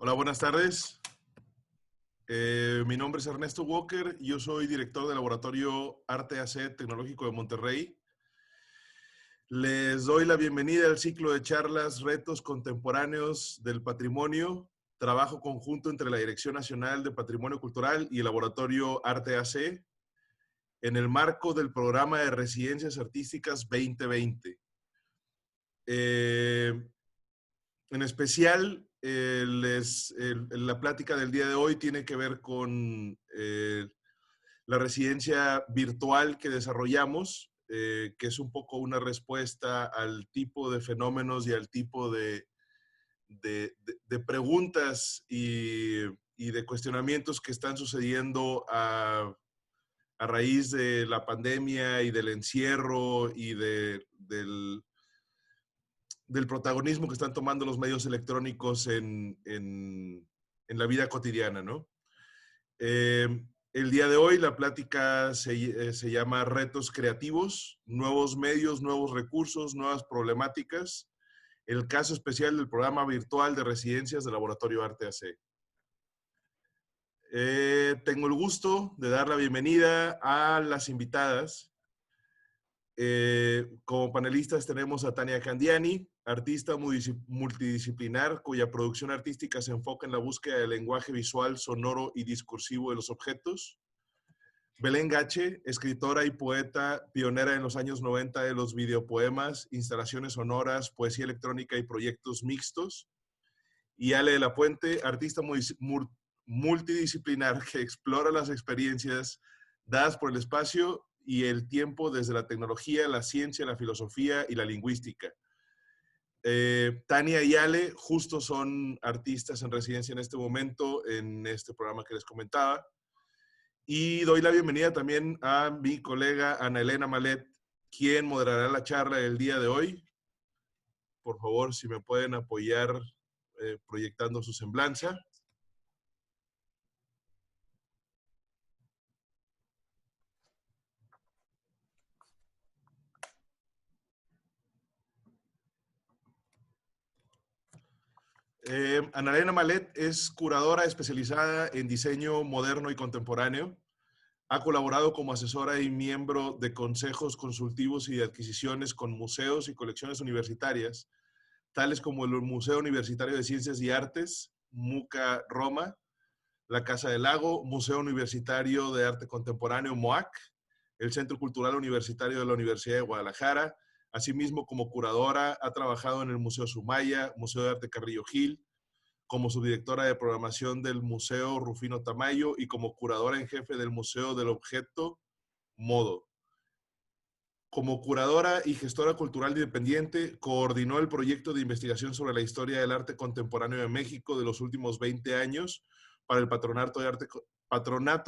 Hola, buenas tardes. Mi nombre es Ernesto Walker y yo soy director del Laboratorio Arte AC Tecnológico de Monterrey. Les doy la bienvenida al ciclo de charlas Retos Contemporáneos del Patrimonio, trabajo conjunto entre la Dirección Nacional de Patrimonio Cultural y el Laboratorio Arte AC, en el marco del Programa de Residencias Artísticas 2020. En especial, la plática del día de hoy tiene que ver con la residencia virtual que desarrollamos, que es un poco una respuesta al tipo de fenómenos y al tipo de preguntas y de cuestionamientos que están sucediendo a raíz de la pandemia y del encierro y del protagonismo que están tomando los medios electrónicos en la vida cotidiana, ¿no? El día de hoy la plática se llama Retos Creativos, Nuevos Medios, Nuevos Recursos, Nuevas Problemáticas, el caso especial del programa virtual de residencias del Laboratorio Arte AC. Tengo el gusto de dar la bienvenida a las invitadas. Como panelistas tenemos a Tania Candiani, artista multidisciplinar cuya producción artística se enfoca en la búsqueda del lenguaje visual, sonoro y discursivo de los objetos. Belén Gache, escritora y poeta, pionera en los años 90 de los videopoemas, instalaciones sonoras, poesía electrónica y proyectos mixtos. Y Ale de la Puente, artista multidisciplinar que explora las experiencias dadas por el espacio y el tiempo desde la tecnología, la ciencia, la filosofía y la lingüística. Tania y Ale justo son artistas en residencia en este momento en este programa que les comentaba. Y doy la bienvenida también a mi colega Ana Elena Malet, quien moderará la charla del día de hoy. Por favor, si me pueden apoyar proyectando su semblanza. Ana Elena Malet es curadora especializada en diseño moderno y contemporáneo. Ha colaborado como asesora y miembro de consejos consultivos y de adquisiciones con museos y colecciones universitarias, tales como el Museo Universitario de Ciencias y Artes, MUCA Roma, la Casa del Lago, Museo Universitario de Arte Contemporáneo, MOAC, el Centro Cultural Universitario de la Universidad de Guadalajara. Asimismo, como curadora, ha trabajado en el Museo Sumaya, Museo de Arte Carrillo Gil, como subdirectora de programación del Museo Rufino Tamayo y como curadora en jefe del Museo del Objeto Modo. Como curadora y gestora cultural independiente, coordinó el proyecto de investigación sobre la historia del arte contemporáneo de México de los últimos 20 años para el Patronato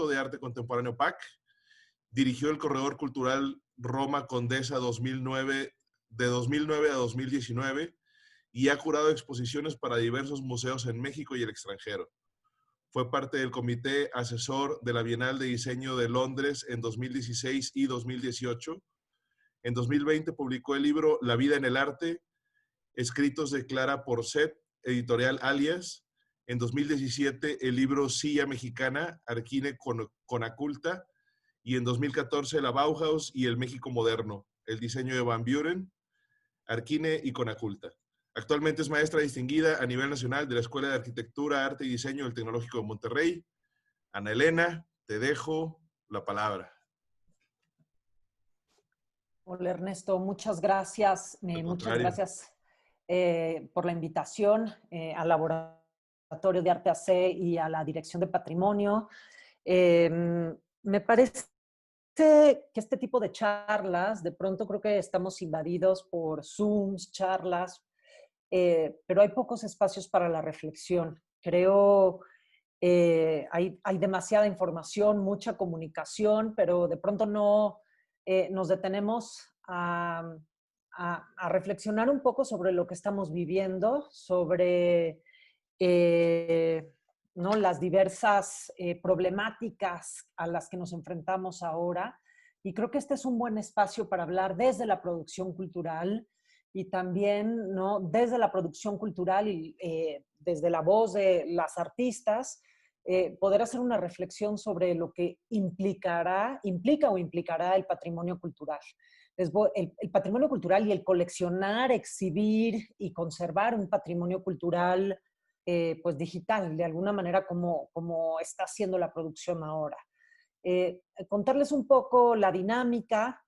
de Arte Contemporáneo PAC. Dirigió el Corredor Cultural Roma Condesa 2009, de 2009 a 2019 y ha curado exposiciones para diversos museos en México y el extranjero. Fue parte del comité asesor de la Bienal de Diseño de Londres en 2016 y 2018. En 2020 publicó el libro La vida en el arte, escritos de Clara Porcet, editorial Alias. En 2017 el libro Silla Mexicana, Arquine Conaculta. Y en 2014 La Bauhaus y el México Moderno, el diseño de Van Buren, Arquine y Conaculta. Actualmente es maestra distinguida a nivel nacional de la Escuela de Arquitectura, Arte y Diseño del Tecnológico de Monterrey. Ana Elena, te dejo la palabra. Hola Ernesto, muchas gracias. Muchas gracias por la invitación al Laboratorio de Arte AC y a la Dirección de Patrimonio. Me parece que este tipo de charlas, de pronto creo que estamos invadidos por Zooms, charlas, pero hay pocos espacios para la reflexión. Creo hay demasiada información, mucha comunicación, pero de pronto no nos detenemos a reflexionar un poco sobre lo que estamos viviendo, sobre ¿no? las diversas problemáticas a las que nos enfrentamos ahora. Y creo que este es un buen espacio para hablar desde la producción cultural y también ¿no? desde la producción cultural y desde la voz de las artistas, poder hacer una reflexión sobre lo que implica o implicará el patrimonio cultural. El patrimonio cultural y el coleccionar, exhibir y conservar un patrimonio cultural pues digital, de alguna manera como está haciendo la producción ahora. Contarles un poco la dinámica,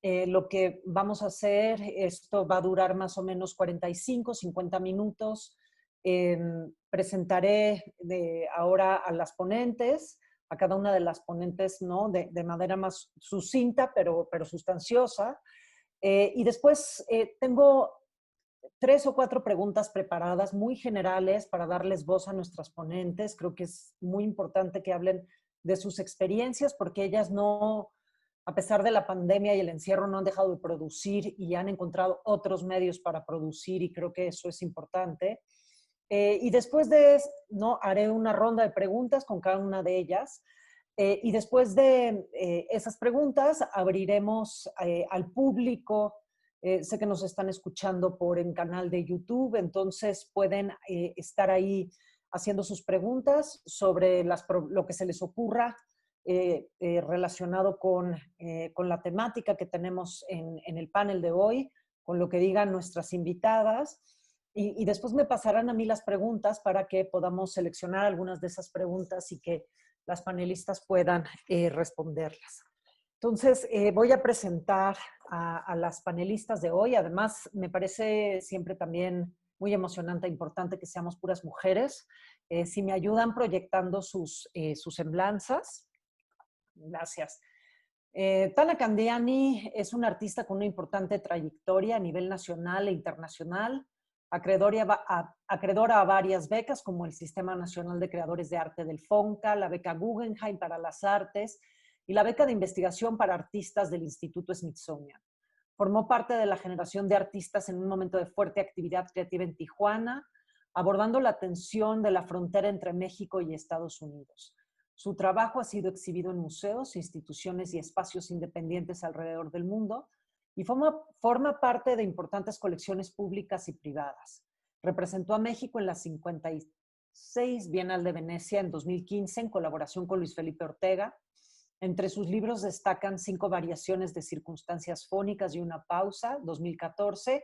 lo que vamos a hacer. Esto va a durar más o menos 45, 50 minutos. Presentaré ahora a las ponentes, a cada una de las ponentes, ¿no? de manera más sucinta, pero sustanciosa. Y después tengo 3 o 4 preguntas preparadas muy generales para darles voz a nuestras ponentes. Creo que es muy importante que hablen de sus experiencias, porque ellas no, a pesar de la pandemia y el encierro, no han dejado de producir y han encontrado otros medios para producir, y creo que eso es importante. Y después de eso, ¿no? Haré una ronda de preguntas con cada una de ellas. Y después de esas preguntas, abriremos al público. Sé que nos están escuchando por el canal de YouTube, entonces pueden estar ahí haciendo sus preguntas sobre lo que se les ocurra relacionado con la temática que tenemos en el panel de hoy, con lo que digan nuestras invitadas. Y después me pasarán a mí las preguntas para que podamos seleccionar algunas de esas preguntas y que las panelistas puedan responderlas. Entonces, voy a presentar a las panelistas de hoy. Además, me parece siempre también muy emocionante e importante que seamos puras mujeres. Si me ayudan proyectando sus semblanzas. Gracias. Tana Candiani es una artista con una importante trayectoria a nivel nacional e internacional, acreedora a varias becas como el Sistema Nacional de Creadores de Arte del FONCA, la beca Guggenheim para las Artes y la beca de investigación para artistas del Instituto Smithsonian. Formó parte de la generación de artistas en un momento de fuerte actividad creativa en Tijuana, abordando la tensión de la frontera entre México y Estados Unidos. Su trabajo ha sido exhibido en museos, instituciones y espacios independientes alrededor del mundo y forma parte de importantes colecciones públicas y privadas. Representó a México en la 56 Bienal de Venecia en 2015 en colaboración con Luis Felipe Ortega. Entre sus libros destacan 5 variaciones de circunstancias fónicas y una pausa, 2014,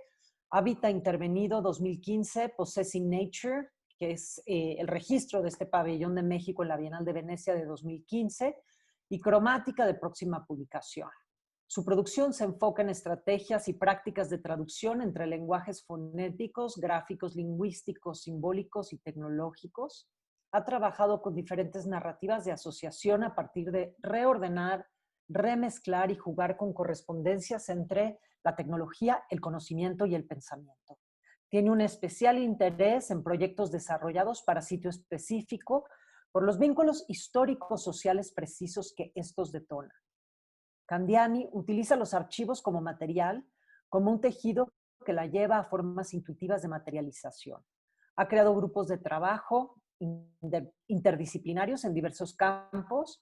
Hábitat Intervenido, 2015, Possessing Nature, que es el registro de este pabellón de México en la Bienal de Venecia de 2015, y Cromática, de próxima publicación. Su producción se enfoca en estrategias y prácticas de traducción entre lenguajes fonéticos, gráficos, lingüísticos, simbólicos y tecnológicos. Ha trabajado con diferentes narrativas de asociación a partir de reordenar, remezclar y jugar con correspondencias entre la tecnología, el conocimiento y el pensamiento. Tiene un especial interés en proyectos desarrollados para sitio específico por los vínculos históricos sociales precisos que estos detonan. Candiani utiliza los archivos como material, como un tejido que la lleva a formas intuitivas de materialización. Ha creado grupos de trabajo interdisciplinarios en diversos campos,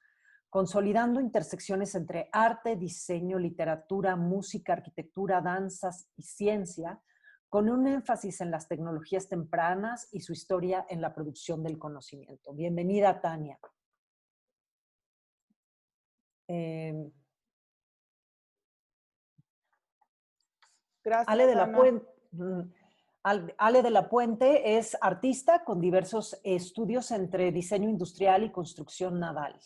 consolidando intersecciones entre arte, diseño, literatura, música, arquitectura, danzas y ciencia, con un énfasis en las tecnologías tempranas y su historia en la producción del conocimiento. Bienvenida, Tania. Gracias, Ale de la Puente es artista con diversos estudios entre diseño industrial y construcción naval.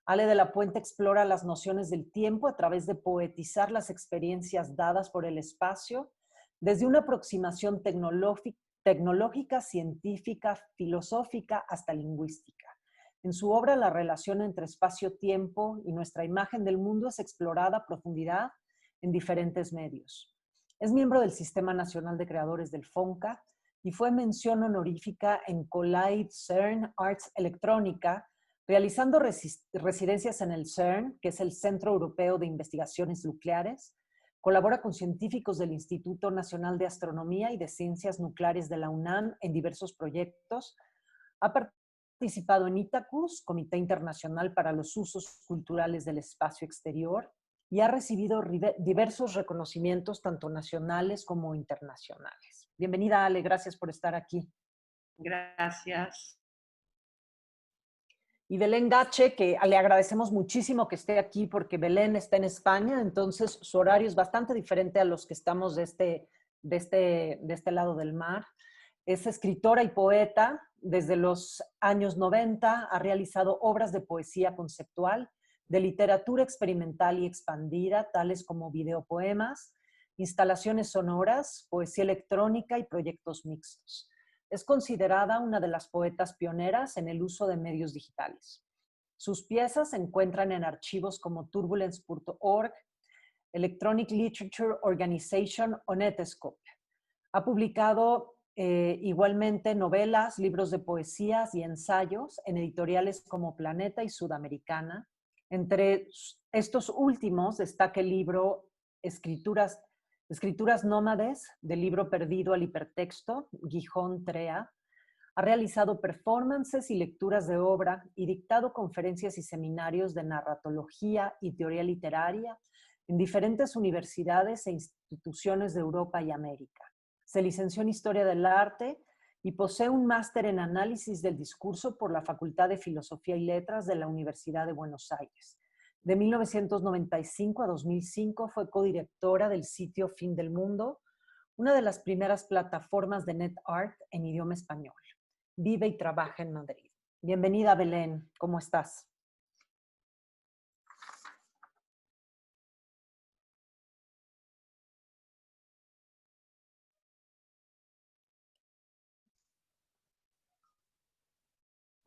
Ale de la Puente explora las nociones del tiempo a través de poetizar las experiencias dadas por el espacio desde una aproximación tecnológica, científica, filosófica hasta lingüística. En su obra, la relación entre espacio-tiempo y nuestra imagen del mundo es explorada a profundidad en diferentes medios. Es miembro del Sistema Nacional de Creadores del FONCA y fue mención honorífica en Collide CERN Arts Electrónica, realizando residencias en el CERN, que es el Centro Europeo de Investigaciones Nucleares. Colabora con científicos del Instituto Nacional de Astronomía y de Ciencias Nucleares de la UNAM en diversos proyectos. Ha participado en ITACUS, Comité Internacional para los Usos Culturales del Espacio Exterior, y ha recibido diversos reconocimientos, tanto nacionales como internacionales. Bienvenida, Ale, gracias por estar aquí. Gracias. Y Belén Gache, que le agradecemos muchísimo que esté aquí porque Belén está en España, entonces su horario es bastante diferente a los que estamos de este lado del mar. Es escritora y poeta. Desde los años 90 ha realizado obras de poesía conceptual, de literatura experimental y expandida, tales como videopoemas, instalaciones sonoras, poesía electrónica y proyectos mixtos. Es considerada una de las poetas pioneras en el uso de medios digitales. Sus piezas se encuentran en archivos como turbulence.org, Electronic Literature Organization o Netscope. Ha publicado igualmente novelas, libros de poesías y ensayos en editoriales como Planeta y Sudamericana. Entre estos últimos destaca el libro Escrituras nómades, del libro Perdido al hipertexto, Gijón Trea. Ha realizado performances y lecturas de obra y dictado conferencias y seminarios de narratología y teoría literaria en diferentes universidades e instituciones de Europa y América. Se licenció en Historia del Arte y posee un máster en Análisis del Discurso por la Facultad de Filosofía y Letras de la Universidad de Buenos Aires. De 1995 a 2005 fue codirectora del sitio Fin del Mundo, una de las primeras plataformas de NetArt en idioma español. Vive y trabaja en Madrid. Bienvenida, Belén. ¿Cómo estás?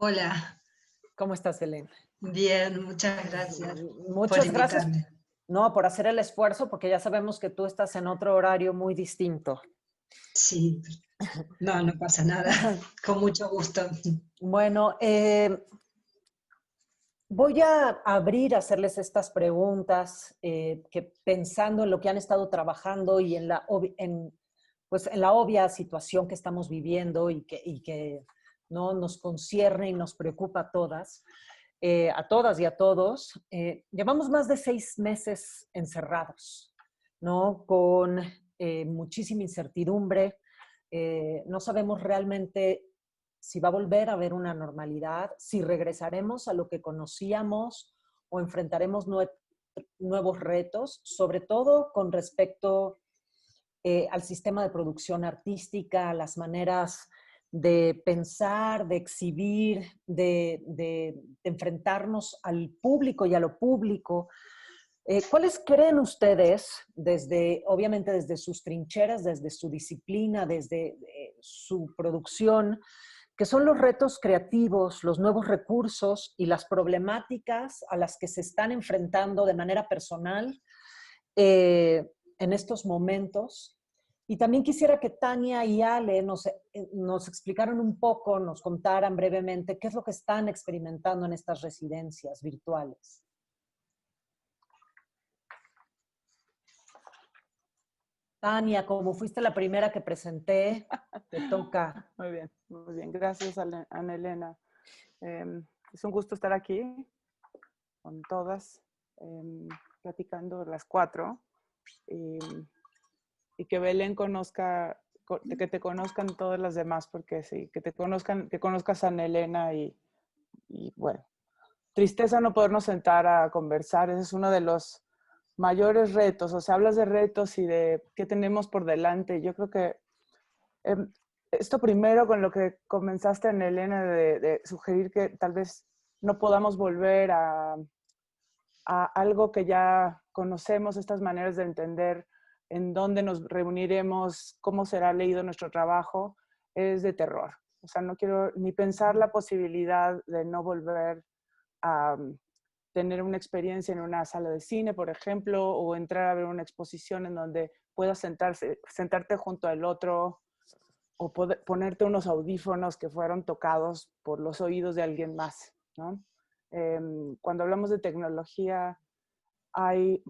Hola. ¿Cómo estás, Belén? Bien, muchas gracias. Muchas gracias. No, por hacer el esfuerzo, porque ya sabemos que tú estás en otro horario muy distinto. Sí, no pasa nada. Con mucho gusto. Bueno, voy a abrir a hacerles estas preguntas que pensando en lo que han estado trabajando y en la obvia situación que estamos viviendo y que ¿no? nos concierne y nos preocupa a todas y a todos. Llevamos más de 6 meses encerrados, ¿no? Con muchísima incertidumbre. No sabemos realmente si va a volver a haber una normalidad, si regresaremos a lo que conocíamos o enfrentaremos nuevos retos, sobre todo con respecto al sistema de producción artística, a las maneras de pensar, de exhibir, de enfrentarnos al público y a lo público. ¿Cuáles creen ustedes, obviamente desde sus trincheras, desde su disciplina, desde su producción, que son los retos creativos, los nuevos recursos y las problemáticas a las que se están enfrentando de manera personal en estos momentos? Y también quisiera que Tania y Ale nos explicaran un poco, nos contaran brevemente qué es lo que están experimentando en estas residencias virtuales. Tania, como fuiste la primera que presenté, te toca. Muy bien. Gracias, Ana Elena. Es un gusto estar aquí con todas, platicando las 4. Y que Belén conozca, que te conozcan todas las demás, porque sí, que conozcas a Ana Elena y bueno, tristeza no podernos sentar a conversar. Ese es uno de los mayores retos. O sea, hablas de retos y de qué tenemos por delante. Yo creo que esto primero con lo que comenzaste, Ana Elena, de sugerir que tal vez no podamos volver a algo que ya conocemos, estas maneras de entender en dónde nos reuniremos, cómo será leído nuestro trabajo, es de terror. O sea, no quiero ni pensar la posibilidad de no volver a tener una experiencia en una sala de cine, por ejemplo, o entrar a ver una exposición en donde puedas sentarte junto al otro, o ponerte unos audífonos que fueron tocados por los oídos de alguien más, ¿no? Cuando hablamos de tecnología, hay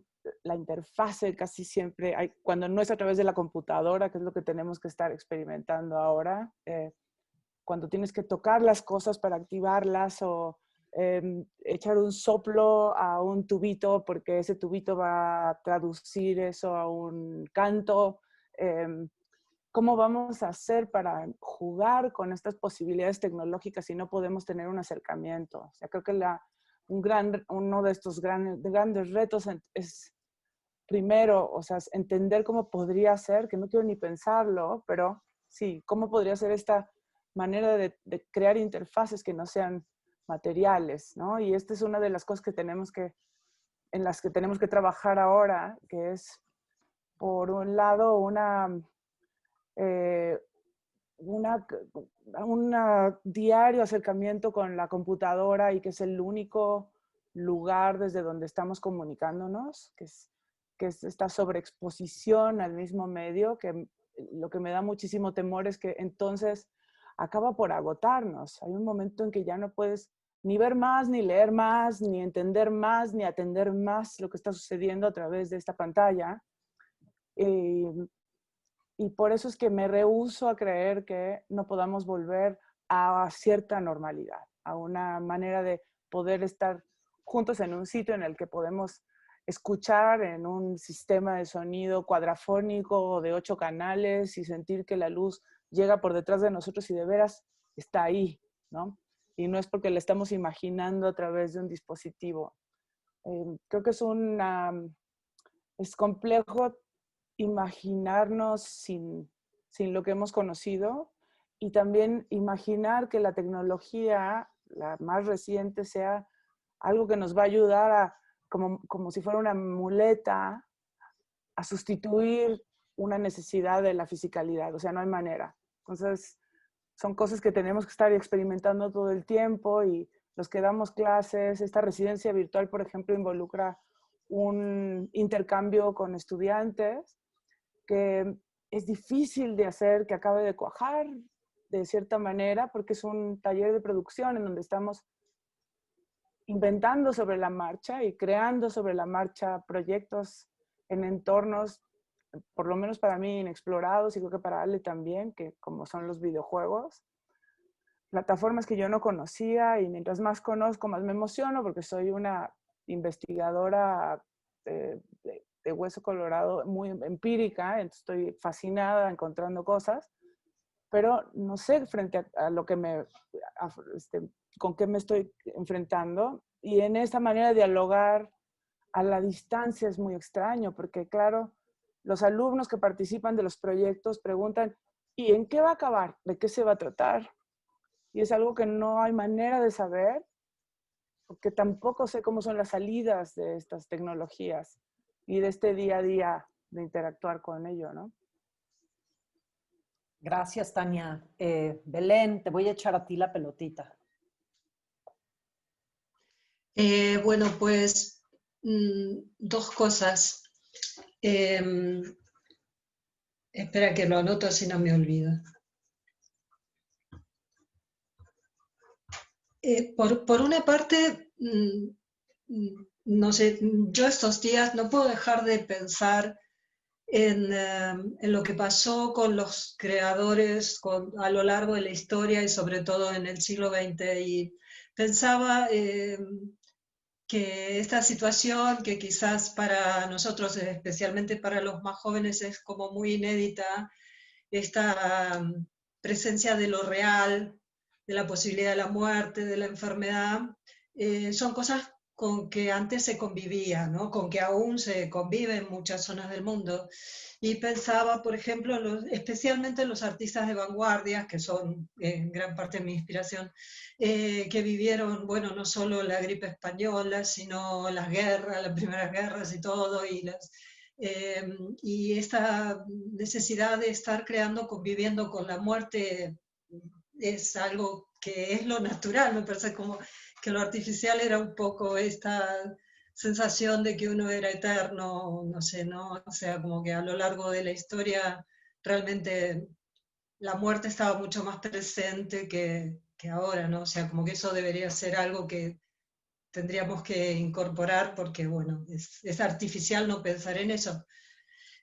la interfase casi siempre, cuando no es a través de la computadora, que es lo que tenemos que estar experimentando ahora, cuando tienes que tocar las cosas para activarlas o echar un soplo a un tubito porque ese tubito va a traducir eso a un canto. ¿cómo vamos a hacer para jugar con estas posibilidades tecnológicas si no podemos tener un acercamiento? O sea, creo que uno de estos grandes retos es, primero, o sea, entender cómo podría ser, que no quiero ni pensarlo, pero sí, cómo podría ser esta manera de crear interfaces que no sean materiales, ¿no? Y esta es una de las cosas en las que tenemos que trabajar ahora, que es, por un lado, un diario acercamiento con la computadora, y que es el único lugar desde donde estamos comunicándonos, que es esta sobreexposición al mismo medio, que lo que me da muchísimo temor es que entonces acaba por agotarnos. Hay un momento en que ya no puedes ni ver más, ni leer más, ni entender más, ni atender más lo que está sucediendo a través de esta pantalla. Y por eso es que me rehúso a creer que no podamos volver a cierta normalidad, a una manera de poder estar juntos en un sitio en el que podemos escuchar en un sistema de sonido cuadrafónico de 8 canales y sentir que la luz llega por detrás de nosotros y de veras está ahí, ¿no? Y no es porque la estamos imaginando a través de un dispositivo. Creo que es complejo imaginarnos sin lo que hemos conocido, y también imaginar que la tecnología, la más reciente, sea algo que nos va a ayudar como si fuera una muleta, a sustituir una necesidad de la fisicalidad. O sea, no hay manera. Entonces, son cosas que tenemos que estar experimentando todo el tiempo, y los que damos clases, esta residencia virtual, por ejemplo, involucra un intercambio con estudiantes que es difícil de hacer, que acabe de cuajar de cierta manera, porque es un taller de producción en donde estamos inventando sobre la marcha y creando sobre la marcha proyectos en entornos, por lo menos para mí, inexplorados, y creo que para Ale también, que como son los videojuegos, plataformas que yo no conocía, y mientras más conozco, más me emociono, porque soy una investigadora de hueso colorado muy empírica, entonces estoy fascinada encontrando cosas, pero no sé frente a lo que con qué me estoy enfrentando, y en esta manera de dialogar a la distancia es muy extraño, porque claro, los alumnos que participan de los proyectos preguntan, ¿y en qué va a acabar? ¿De qué se va a tratar? Y es algo que no hay manera de saber, porque tampoco sé cómo son las salidas de estas tecnologías y de este día a día de interactuar con ello, ¿no? Gracias, Tania. Belén, te voy a echar a ti la pelotita. Bueno, pues dos cosas. Espera que lo anoto si no me olvido. Por una parte, no sé, yo estos días no puedo dejar de pensar en lo que pasó con los creadores a lo largo de la historia, y sobre todo en el siglo XX. Y pensaba que esta situación, que quizás para nosotros, especialmente para los más jóvenes, es como muy inédita, esta presencia de lo real, de la posibilidad de la muerte, de la enfermedad, son cosas con que antes se convivía, ¿no? Con que aún se convive en muchas zonas del mundo. Y pensaba, por ejemplo, especialmente los artistas de vanguardia, que son en gran parte mi inspiración, que vivieron, bueno, no solo la gripe española, sino las guerras, las primeras guerras y todo, y esta necesidad de estar creando, conviviendo con la muerte, es algo que es lo natural. Me parece como que lo artificial era un poco esta sensación de que uno era eterno, no sé, ¿no? O sea, como que a lo largo de la historia realmente la muerte estaba mucho más presente que ahora, ¿no? O sea, como que eso debería ser algo que tendríamos que incorporar, porque, bueno, es artificial no pensar en eso.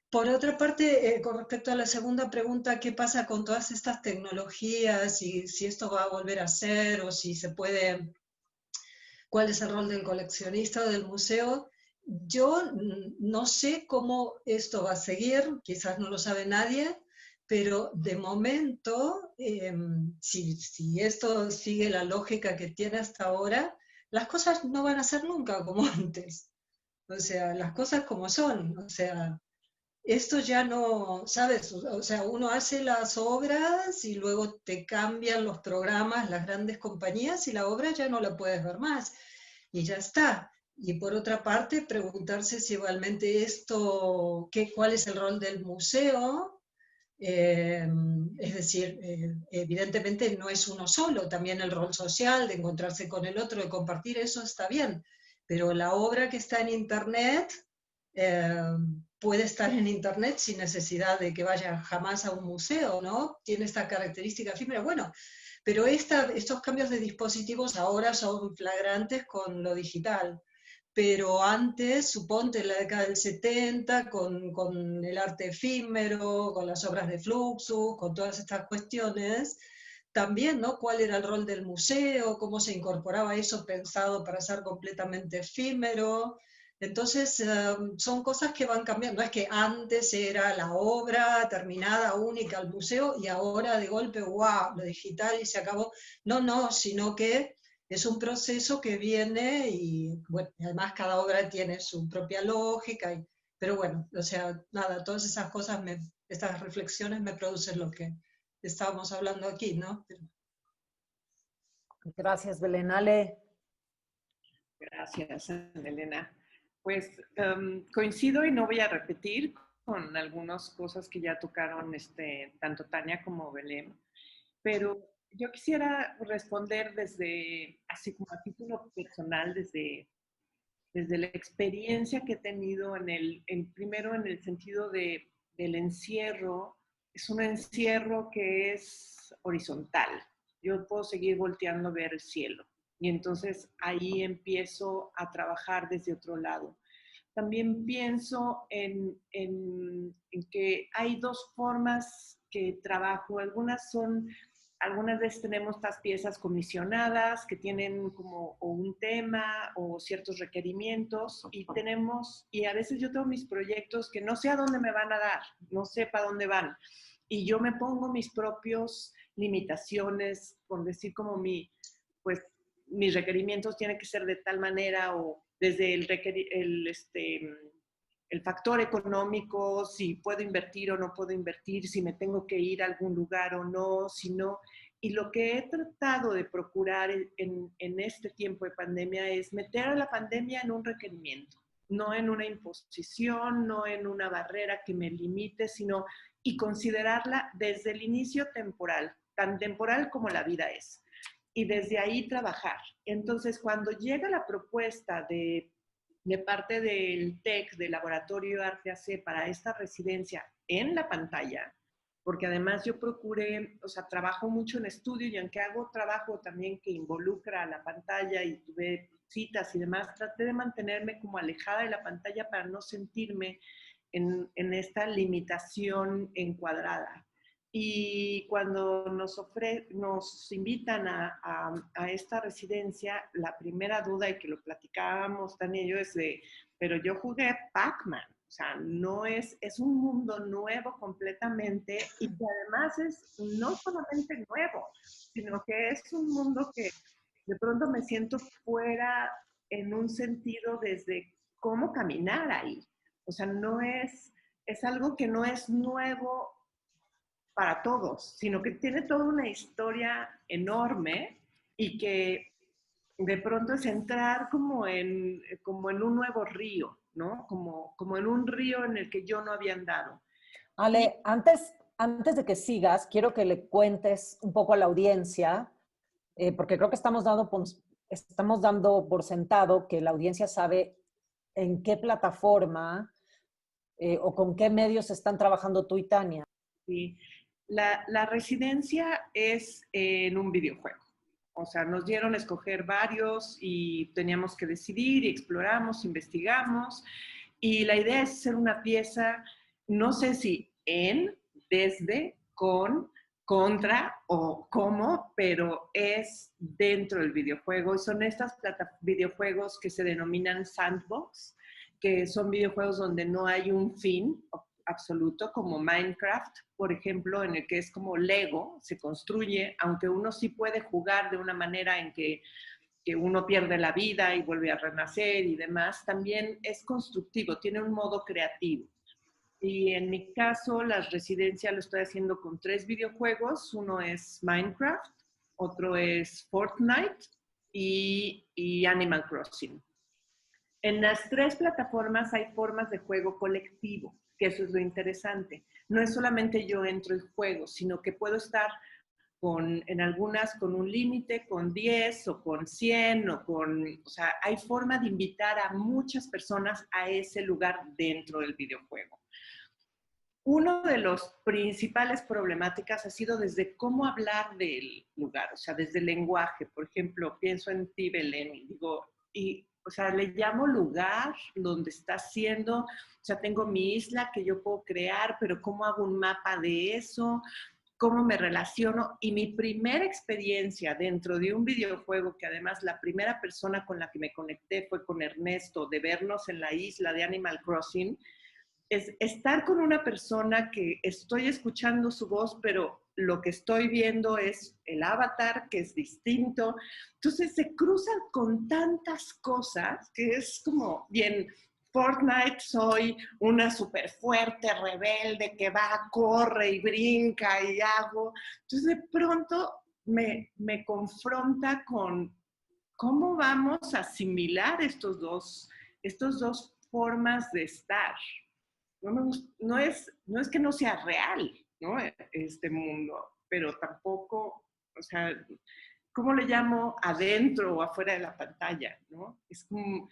Por otra parte, con respecto a la segunda pregunta, ¿qué pasa con todas estas tecnologías y si esto va a volver a ser, o si se puede, cuál es el rol del coleccionista o del museo? Yo no sé cómo esto va a seguir, quizás no lo sabe nadie, pero de momento, si esto sigue la lógica que tiene hasta ahora, las cosas no van a ser nunca como antes. O sea, las cosas como son. O sea, esto ya no, ¿sabes? O sea, uno hace las obras y luego te cambian los programas, las grandes compañías, y la obra ya no la puedes ver más. Y ya está. Y por otra parte, preguntarse si igualmente esto, ¿cuál es el rol del museo? Es decir, evidentemente no es uno solo, también el rol social de encontrarse con el otro, de compartir, eso está bien, pero la obra que está en Internet puede estar en Internet sin necesidad de que vaya jamás a un museo, ¿no? Tiene esta característica efímera. Bueno, pero estos cambios de dispositivos ahora son flagrantes con lo digital. Pero antes, suponte en la década del 70, con el arte efímero, con las obras de Fluxus, con todas estas cuestiones, también, ¿no? ¿Cuál era el rol del museo? ¿Cómo se incorporaba eso pensado para ser completamente efímero? Entonces, son cosas que van cambiando. No es que antes era la obra terminada, única, al museo, y ahora de golpe, ¡wow!, lo digital y se acabó. No, no, sino que es un proceso que viene y, bueno, además cada obra tiene su propia lógica. Pero bueno, o sea, nada, todas esas cosas, estas reflexiones me producen lo que estábamos hablando aquí, ¿no? Gracias, Belén. Ale. Gracias, Elena. Pues coincido y no voy a repetir con algunas cosas que ya tocaron tanto Tania como Belén, pero yo quisiera responder desde, así como a título personal, desde la experiencia que he tenido primero en el sentido del encierro. Es un encierro que es horizontal. Yo puedo seguir volteando a ver el cielo. Y entonces ahí empiezo a trabajar desde otro lado. También pienso en que hay dos formas que trabajo. Algunas veces tenemos estas piezas comisionadas que tienen como o un tema o ciertos requerimientos y a veces yo tengo mis proyectos que no sé a dónde me van a dar, no sé para dónde van. Y yo me pongo mis propios limitaciones, por decir como mis requerimientos tienen que ser de tal manera o desde el factor económico, si puedo invertir o no puedo invertir, si me tengo que ir a algún lugar o no, si no. Y lo que he tratado de procurar en este tiempo de pandemia es meter a la pandemia en un requerimiento, no en una imposición, no en una barrera que me limite, sino y considerarla desde el inicio temporal, tan temporal como la vida es. Y desde ahí trabajar. Entonces, cuando llega la propuesta de parte del TEC, del Laboratorio de Arte AC, para esta residencia en la pantalla, porque además yo procuré, o sea, trabajo mucho en estudio y aunque hago trabajo también que involucra a la pantalla y tuve citas y demás, traté de mantenerme como alejada de la pantalla para no sentirme en esta limitación encuadrada. Y cuando nos invitan a esta residencia, la primera duda, y que lo platicábamos Tania y yo, es pero yo jugué Pac-Man, o sea, es un mundo nuevo completamente y que además es no solamente nuevo, sino que es un mundo que de pronto me siento fuera en un sentido desde cómo caminar ahí. O sea, es algo que no es nuevo para todos, sino que tiene toda una historia enorme y que de pronto es entrar como en un nuevo río, ¿no? Como en un río en el que yo no había andado. Ale, antes de que sigas, quiero que le cuentes un poco a la audiencia, porque creo que estamos dando por sentado que la audiencia sabe en qué plataforma o con qué medios están trabajando tú y Tania. Sí. La residencia es en un videojuego. O sea, nos dieron a escoger varios y teníamos que decidir y exploramos, investigamos. Y la idea es hacer una pieza, no sé si desde, con, contra o cómo, pero es dentro del videojuego. Y son estos videojuegos que se denominan sandbox, que son videojuegos donde no hay un fin. absoluto, como Minecraft, por ejemplo, en el que es como Lego, se construye, aunque uno sí puede jugar de una manera en que uno pierde la vida y vuelve a renacer y demás, también es constructivo, tiene un modo creativo. Y en mi caso, las residencias lo estoy haciendo con 3 videojuegos. Uno es Minecraft, otro es Fortnite y Animal Crossing. En las 3 plataformas hay formas de juego colectivo, que eso es lo interesante. No es solamente yo entro y juego, sino que puedo estar en algunas con un límite, con 10 o con 100 o sea, hay forma de invitar a muchas personas a ese lugar dentro del videojuego. Uno de los principales problemáticas ha sido desde cómo hablar del lugar, o sea, desde el lenguaje. Por ejemplo, pienso en ti, Belén, y digo, o sea, le llamo lugar donde está haciendo, o sea, tengo mi isla que yo puedo crear, pero ¿cómo hago un mapa de eso? ¿Cómo me relaciono? Y mi primera experiencia dentro de un videojuego, que además la primera persona con la que me conecté fue con Ernesto, de vernos en la isla de Animal Crossing, es estar con una persona que estoy escuchando su voz, pero lo que estoy viendo es el avatar, que es distinto. Entonces se cruzan con tantas cosas que es como, bien, Fortnite soy una súper fuerte, rebelde, que va, corre y brinca y hago. Entonces de pronto me confronta con cómo vamos a asimilar estos dos formas de estar. No es que no sea real, ¿no? Este mundo, pero tampoco, o sea, ¿cómo le llamo? Adentro o afuera de la pantalla, ¿no? Es como,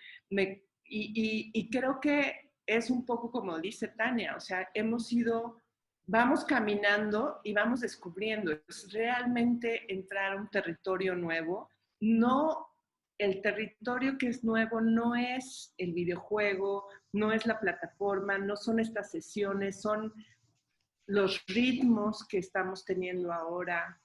y creo que es un poco como dice Tania, o sea, vamos caminando y vamos descubriendo, es realmente entrar a un territorio nuevo, no. El territorio que es nuevo no es el videojuego, no es la plataforma, no son estas sesiones, son los ritmos que estamos teniendo ahora,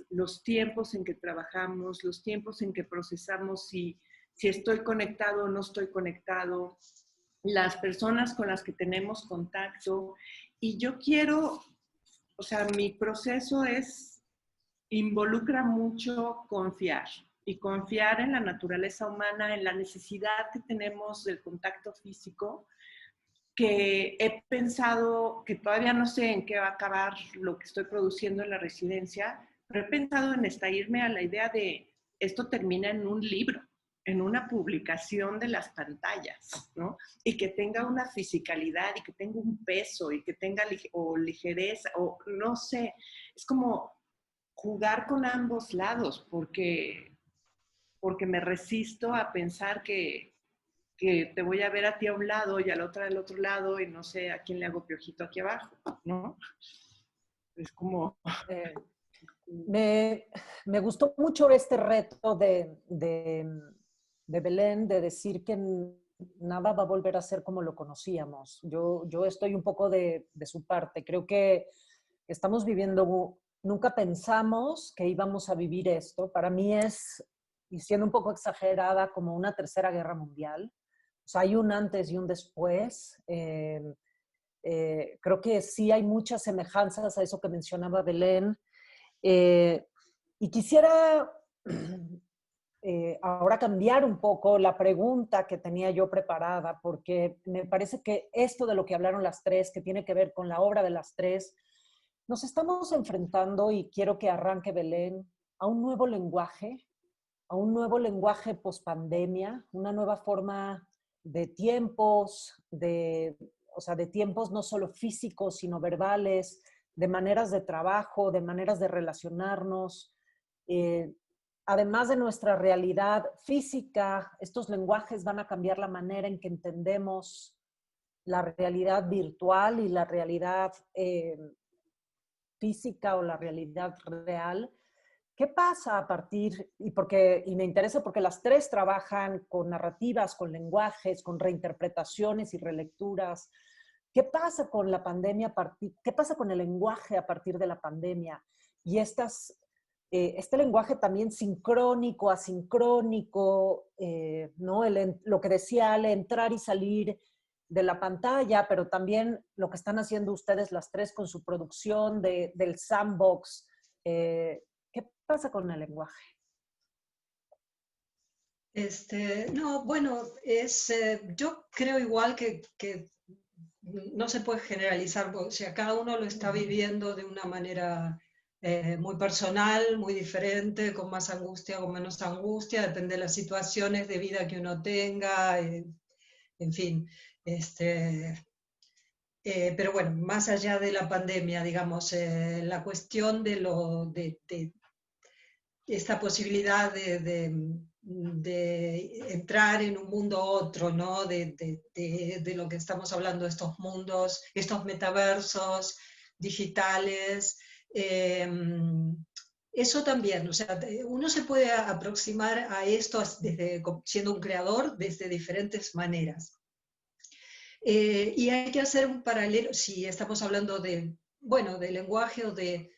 los tiempos en que trabajamos, los tiempos en que procesamos si estoy conectado o no estoy conectado, las personas con las que tenemos contacto. Y yo quiero, o sea, mi proceso involucra mucho confiar. Y confiar en la naturaleza humana, en la necesidad que tenemos del contacto físico, que he pensado, que todavía no sé en qué va a acabar lo que estoy produciendo en la residencia, pero he pensado en irme a la idea de esto termina en un libro, en una publicación de las pantallas, ¿no? Y que tenga una fisicalidad y que tenga un peso y que tenga ligereza, o no sé, es como jugar con ambos lados, porque me resisto a pensar que te voy a ver a ti a un lado y a la otra del otro lado y no sé a quién le hago piojito aquí abajo, ¿no? Es como... Me gustó mucho este reto de Belén, de decir que nada va a volver a ser como lo conocíamos. Yo estoy un poco de su parte. Creo que estamos viviendo, nunca pensamos que íbamos a vivir esto. Para mí es, y siendo un poco exagerada, como una tercera guerra mundial. O sea, hay un antes y un después. Creo que sí hay muchas semejanzas a eso que mencionaba Belén. Y quisiera ahora cambiar un poco la pregunta que tenía yo preparada, porque me parece que esto de lo que hablaron las 3, que tiene que ver con la obra de las 3, nos estamos enfrentando, y quiero que arranque Belén, a un nuevo lenguaje post-pandemia, una nueva forma de tiempos, o sea, de tiempos no solo físicos, sino verbales, de maneras de trabajo, de maneras de relacionarnos. Además de nuestra realidad física, estos lenguajes van a cambiar la manera en que entendemos la realidad virtual y la realidad física o la realidad real. ¿Qué pasa a partir, y me interesa porque las 3 trabajan con narrativas, con lenguajes, con reinterpretaciones y relecturas? ¿Qué pasa con la pandemia, qué pasa con el lenguaje a partir de la pandemia? Y este lenguaje también sincrónico, asincrónico, ¿no? Lo que decía Ale, entrar y salir de la pantalla, pero también lo que están haciendo ustedes las tres con su producción del sandbox. ¿Qué pasa con el lenguaje? No, bueno, yo creo igual que no se puede generalizar, o sea, cada uno lo está viviendo de una manera muy personal, muy diferente, con más angustia, con menos angustia, depende de las situaciones de vida que uno tenga, en fin. Pero bueno, más allá de la pandemia, digamos, la cuestión de esta posibilidad de entrar en un mundo otro, ¿no? De lo que estamos hablando, estos mundos, estos metaversos digitales. Eso también, o sea, uno se puede aproximar a esto siendo un creador desde diferentes maneras. Y hay que hacer un paralelo, si estamos hablando bueno, de lenguaje o de...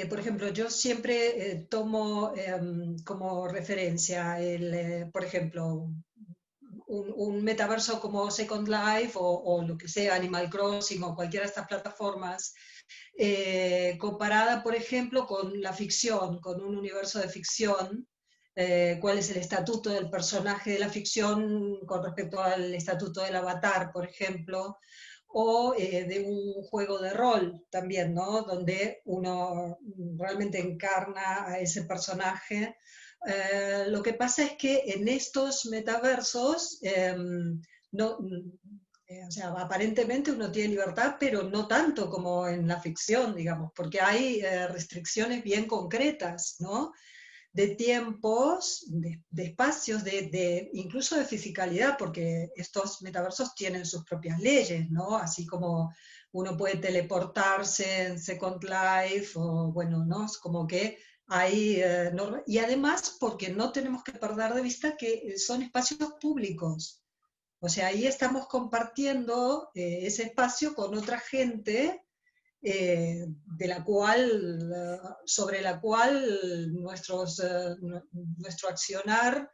por ejemplo, yo siempre tomo como referencia, por ejemplo, un metaverso como Second Life o lo que sea, Animal Crossing o cualquiera de estas plataformas, comparada, por ejemplo, con la ficción, con un universo de ficción. Cuál es el estatuto del personaje de la ficción con respecto al estatuto del avatar, por ejemplo, o de un juego de rol también, ¿no? Donde uno realmente encarna a ese personaje. Lo que pasa es que en estos metaversos no, o sea, aparentemente uno tiene libertad, pero no tanto como en la ficción, digamos, porque hay restricciones bien concretas, ¿no? De tiempos, de espacios, incluso de fisicalidad, porque estos metaversos tienen sus propias leyes, ¿no? Así como uno puede teleportarse en Second Life, o bueno, ¿no? Es como que hay... y además porque no tenemos que perder de vista que son espacios públicos. O sea, ahí estamos compartiendo ese espacio con otra gente de la cual, sobre la cual nuestro accionar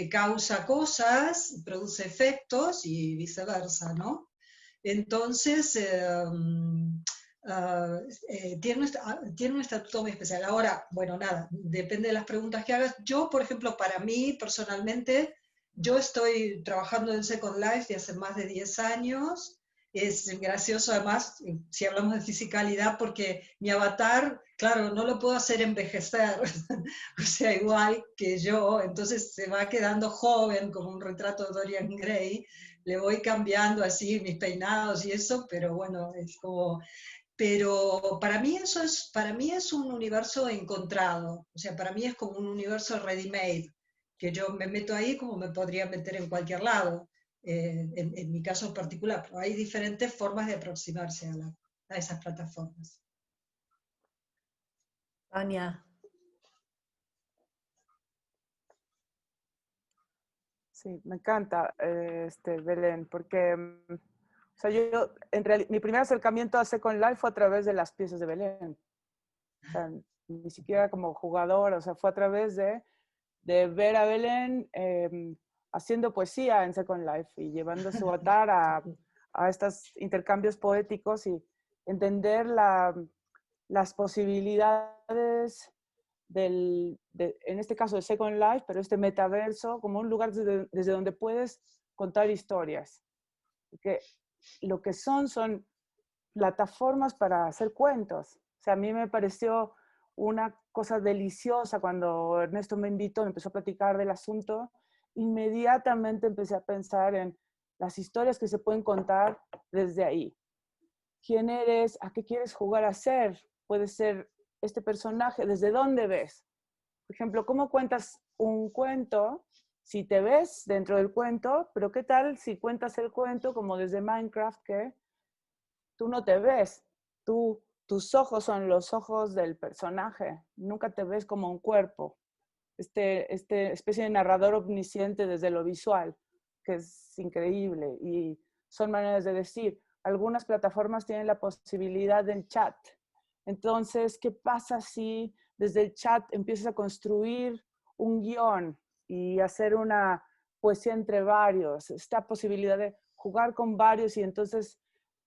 causa cosas, produce efectos y viceversa, ¿no? Entonces, tiene un estatuto muy especial. Ahora, bueno, nada, depende de las preguntas que hagas. Yo, por ejemplo, para mí, personalmente, yo estoy trabajando en Second Life de hace más de 10 años. Es gracioso además, si hablamos de fisicalidad, porque mi avatar, claro, no lo puedo hacer envejecer, o sea, igual que yo, entonces se va quedando joven, como un retrato de Dorian Gray, le voy cambiando así mis peinados y eso, pero bueno, es como... Pero para mí es un universo encontrado, o sea, para mí es como un universo ready-made, que yo me meto ahí como me podría meter en cualquier lado. En mi caso particular, pero hay diferentes formas de aproximarse a esas plataformas. Tania. Sí, me encanta, Belén, porque o sea, yo en realidad, mi primer acercamiento a Second Life fue a través de las piezas de Belén. O sea, ni siquiera como jugador, o sea, fue a través de ver a Belén haciendo poesía en Second Life y llevando su avatar a estos intercambios poéticos y entender las posibilidades en este caso de Second Life, pero este metaverso como un lugar desde donde puedes contar historias. Porque lo que son plataformas para hacer cuentos. O sea, a mí me pareció una cosa deliciosa cuando Ernesto me invitó, me empezó a platicar del asunto, inmediatamente empecé a pensar en las historias que se pueden contar desde ahí. ¿Quién eres? ¿A qué quieres jugar a ser? Puede ser este personaje, ¿desde dónde ves? Por ejemplo, ¿cómo cuentas un cuento si te ves dentro del cuento? Pero ¿qué tal si cuentas el cuento como desde Minecraft, que tú no te ves? Tus ojos son los ojos del personaje, nunca te ves como un cuerpo. Este especie de narrador omnisciente desde lo visual, que es increíble. Y son maneras de decir. Algunas plataformas tienen la posibilidad del chat. Entonces, ¿qué pasa si desde el chat empiezas a construir un guión y hacer una poesía entre varios, esta posibilidad de jugar con varios y entonces,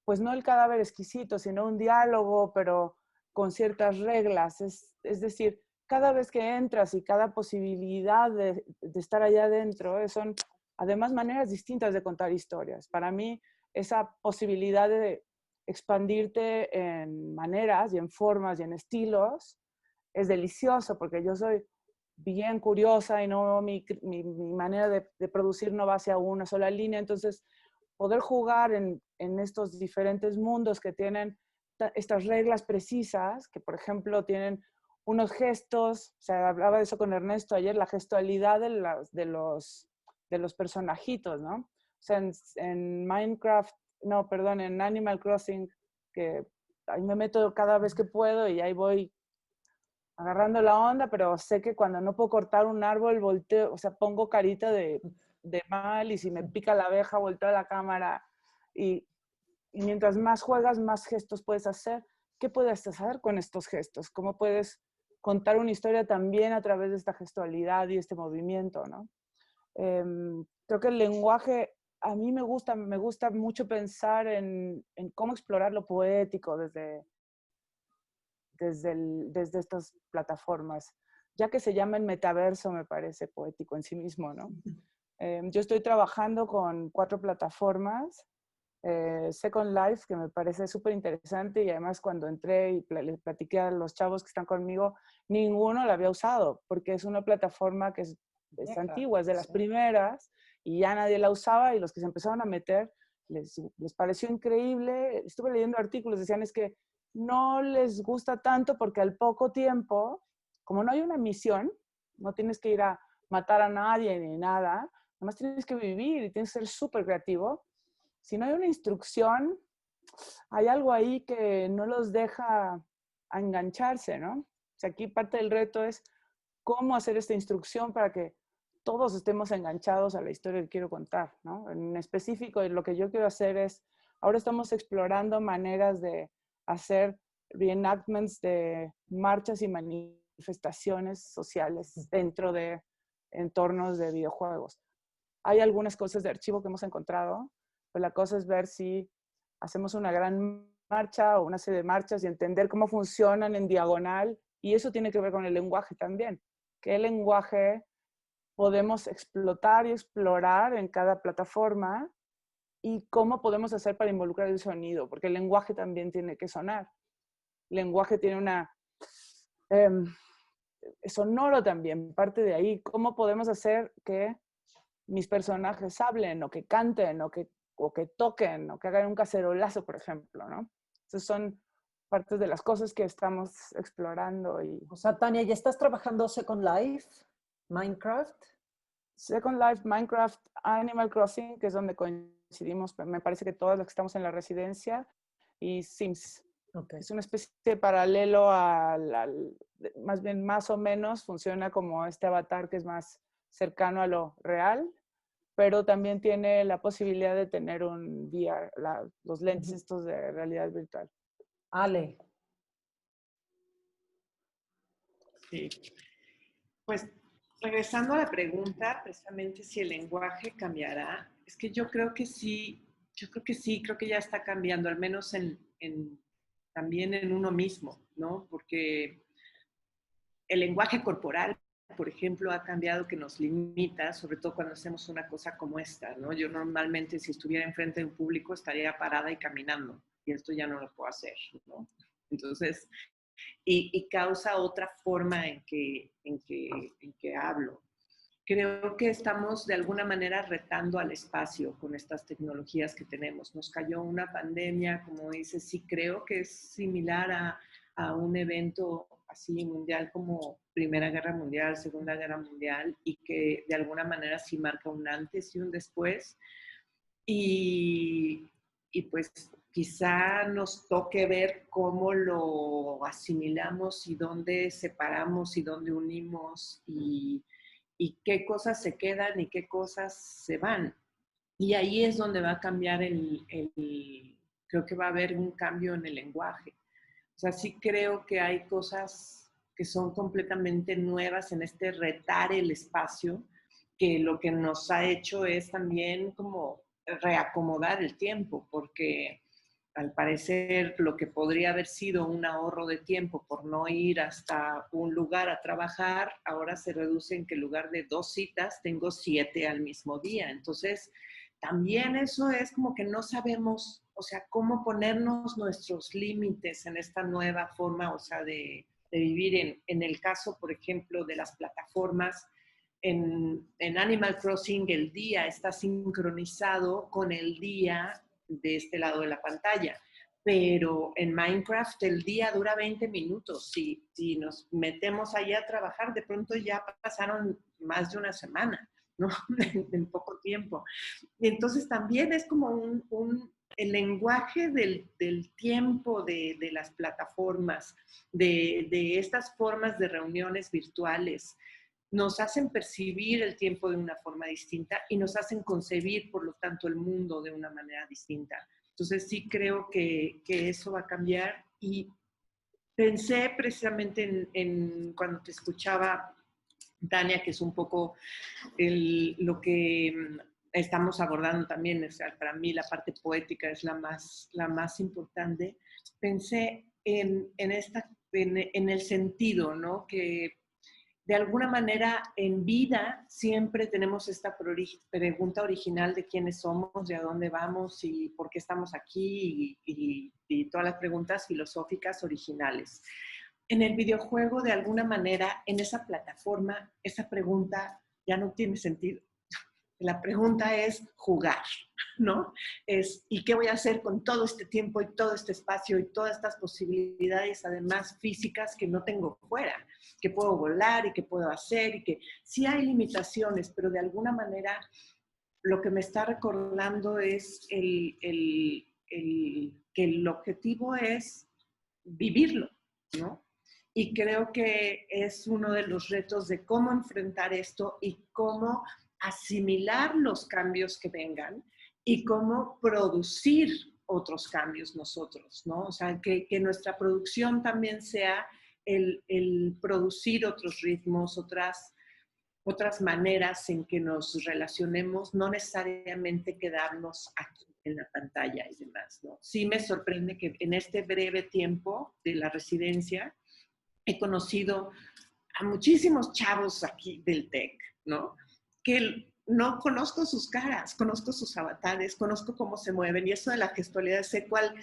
pues no el cadáver exquisito, sino un diálogo, pero con ciertas reglas. Es decir, cada vez que entras y cada posibilidad de estar allá adentro, son además maneras distintas de contar historias. Para mí, esa posibilidad de expandirte en maneras y en formas y en estilos es delicioso, porque yo soy bien curiosa y no mi manera de producir no va hacia una sola línea. Entonces, poder jugar en estos diferentes mundos que tienen estas reglas precisas, que por ejemplo tienen unos gestos, o sea, hablaba de eso con Ernesto ayer, la gestualidad de los personajitos, ¿no? O sea, en Minecraft, no, perdón, en Animal Crossing, que ahí me meto cada vez que puedo y ahí voy agarrando la onda, pero sé que cuando no puedo cortar un árbol, volteo, o sea, pongo carita de mal, y si me pica la abeja, volteo a la cámara. Y mientras más juegas, más gestos puedes hacer. ¿Qué puedes hacer con estos gestos? ¿Cómo puedes contar una historia también a través de esta gestualidad y este movimiento, ¿no? Creo que el lenguaje, a mí me gusta mucho pensar en cómo explorar lo poético desde estas plataformas. Ya que se llama el metaverso, me parece poético en sí mismo, ¿no? Yo estoy trabajando con 4 plataformas. Second Life, que me parece súper interesante, y además cuando entré y les platiqué a los chavos que están conmigo, ninguno la había usado, porque es una plataforma que es antigua, es de las primeras, y ya nadie la usaba, y los que se empezaron a meter les pareció increíble. Estuve leyendo artículos, decían es que no les gusta tanto porque al poco tiempo, como no hay una misión, no tienes que ir a matar a nadie ni nada, nomás tienes que vivir y tienes que ser súper creativo. Si no hay una instrucción, hay algo ahí que no los deja a engancharse, ¿no? O sea, aquí parte del reto es cómo hacer esta instrucción para que todos estemos enganchados a la historia que quiero contar, ¿no? En específico, lo que yo quiero hacer es, ahora estamos explorando maneras de hacer reenactments de marchas y manifestaciones sociales dentro de entornos de videojuegos. Hay algunas cosas de archivo que hemos encontrado, pero la cosa es ver si hacemos una gran marcha o una serie de marchas y entender cómo funcionan en diagonal, y eso tiene que ver con el lenguaje también. ¿Qué lenguaje podemos explotar y explorar en cada plataforma? ¿Y cómo podemos hacer para involucrar el sonido? Porque el lenguaje también tiene que sonar. El lenguaje tiene una... sonoro también, parte de ahí. ¿Cómo podemos hacer que mis personajes hablen o que canten o que toquen o que hagan un cacerolazo, por ejemplo, ¿no? Esas son partes de las cosas que estamos explorando. O sea, Tania, ¿ya estás trabajando Second Life, Minecraft? Second Life, Minecraft, Animal Crossing, que es donde coincidimos, me parece que todas las que estamos en la residencia, y Sims. Okay. Es una especie de paralelo más bien, más o menos, funciona como este avatar que es más cercano a lo real, pero también tiene la posibilidad de tener un VR, los lentes estos de realidad virtual. Ale. Sí. Pues regresando a la pregunta, precisamente si el lenguaje cambiará, es que yo creo que sí, creo que ya está cambiando, al menos también en uno mismo, ¿no? Porque el lenguaje corporal, por ejemplo, ha cambiado, que nos limita, sobre todo cuando hacemos una cosa como esta, ¿no? Yo normalmente, si estuviera enfrente de un público, estaría parada y caminando, y esto ya no lo puedo hacer, ¿no? Entonces, y causa otra forma en que hablo. Creo que estamos de alguna manera retando al espacio con estas tecnologías que tenemos. Nos cayó una pandemia, como dices, sí creo que es similar a un evento así mundial como Primera Guerra Mundial, Segunda Guerra Mundial, y que de alguna manera sí marca un antes y un después. Y pues quizá nos toque ver cómo lo asimilamos y dónde separamos y dónde unimos y qué cosas se quedan y qué cosas se van. Y ahí es donde va a cambiar creo que va a haber un cambio en el lenguaje. O sea, sí creo que hay cosas que son completamente nuevas en este retar el espacio, que lo que nos ha hecho es también como reacomodar el tiempo, porque al parecer lo que podría haber sido un ahorro de tiempo por no ir hasta un lugar a trabajar, ahora se reduce en que en lugar de 2 citas tengo 7 al mismo día. Entonces, también eso es como que no sabemos, o sea, cómo ponernos nuestros límites en esta nueva forma, o sea, de vivir. En el caso, por ejemplo, de las plataformas, en Animal Crossing el día está sincronizado con el día de este lado de la pantalla. Pero en Minecraft el día dura 20 minutos. Si nos metemos allá a trabajar, de pronto ya pasaron más de una semana, ¿no? En poco tiempo. Y entonces también es como el lenguaje del tiempo de las plataformas, de estas formas de reuniones virtuales, nos hacen percibir el tiempo de una forma distinta y nos hacen concebir, por lo tanto, el mundo de una manera distinta. Entonces sí creo que eso va a cambiar, y pensé precisamente cuando te escuchaba, Tania, que es un poco lo que estamos abordando también. O sea, para mí la parte poética es la más importante. Pensé en el sentido, ¿no? Que de alguna manera en vida siempre tenemos esta pregunta original de quiénes somos, de a dónde vamos y por qué estamos aquí, y todas las preguntas filosóficas originales. En el videojuego, de alguna manera, en esa plataforma, esa pregunta ya no tiene sentido. La pregunta es jugar, ¿no? ¿Y qué voy a hacer con todo este tiempo y todo este espacio y todas estas posibilidades, además físicas, que no tengo fuera? Que puedo volar y que puedo hacer, y que sí hay limitaciones, pero de alguna manera lo que me está recordando es que el objetivo es vivirlo, ¿no? Y creo que es uno de los retos de cómo enfrentar esto y cómo asimilar los cambios que vengan y cómo producir otros cambios nosotros, ¿no? O sea, que nuestra producción también sea el producir otros ritmos, otras maneras en que nos relacionemos, no necesariamente quedarnos aquí en la pantalla y demás, ¿no? Sí me sorprende que en este breve tiempo de la residencia he conocido a muchísimos chavos aquí del TEC, ¿no? Que no conozco sus caras, conozco sus avatares, conozco cómo se mueven, y eso de la gestualidad, sé cuál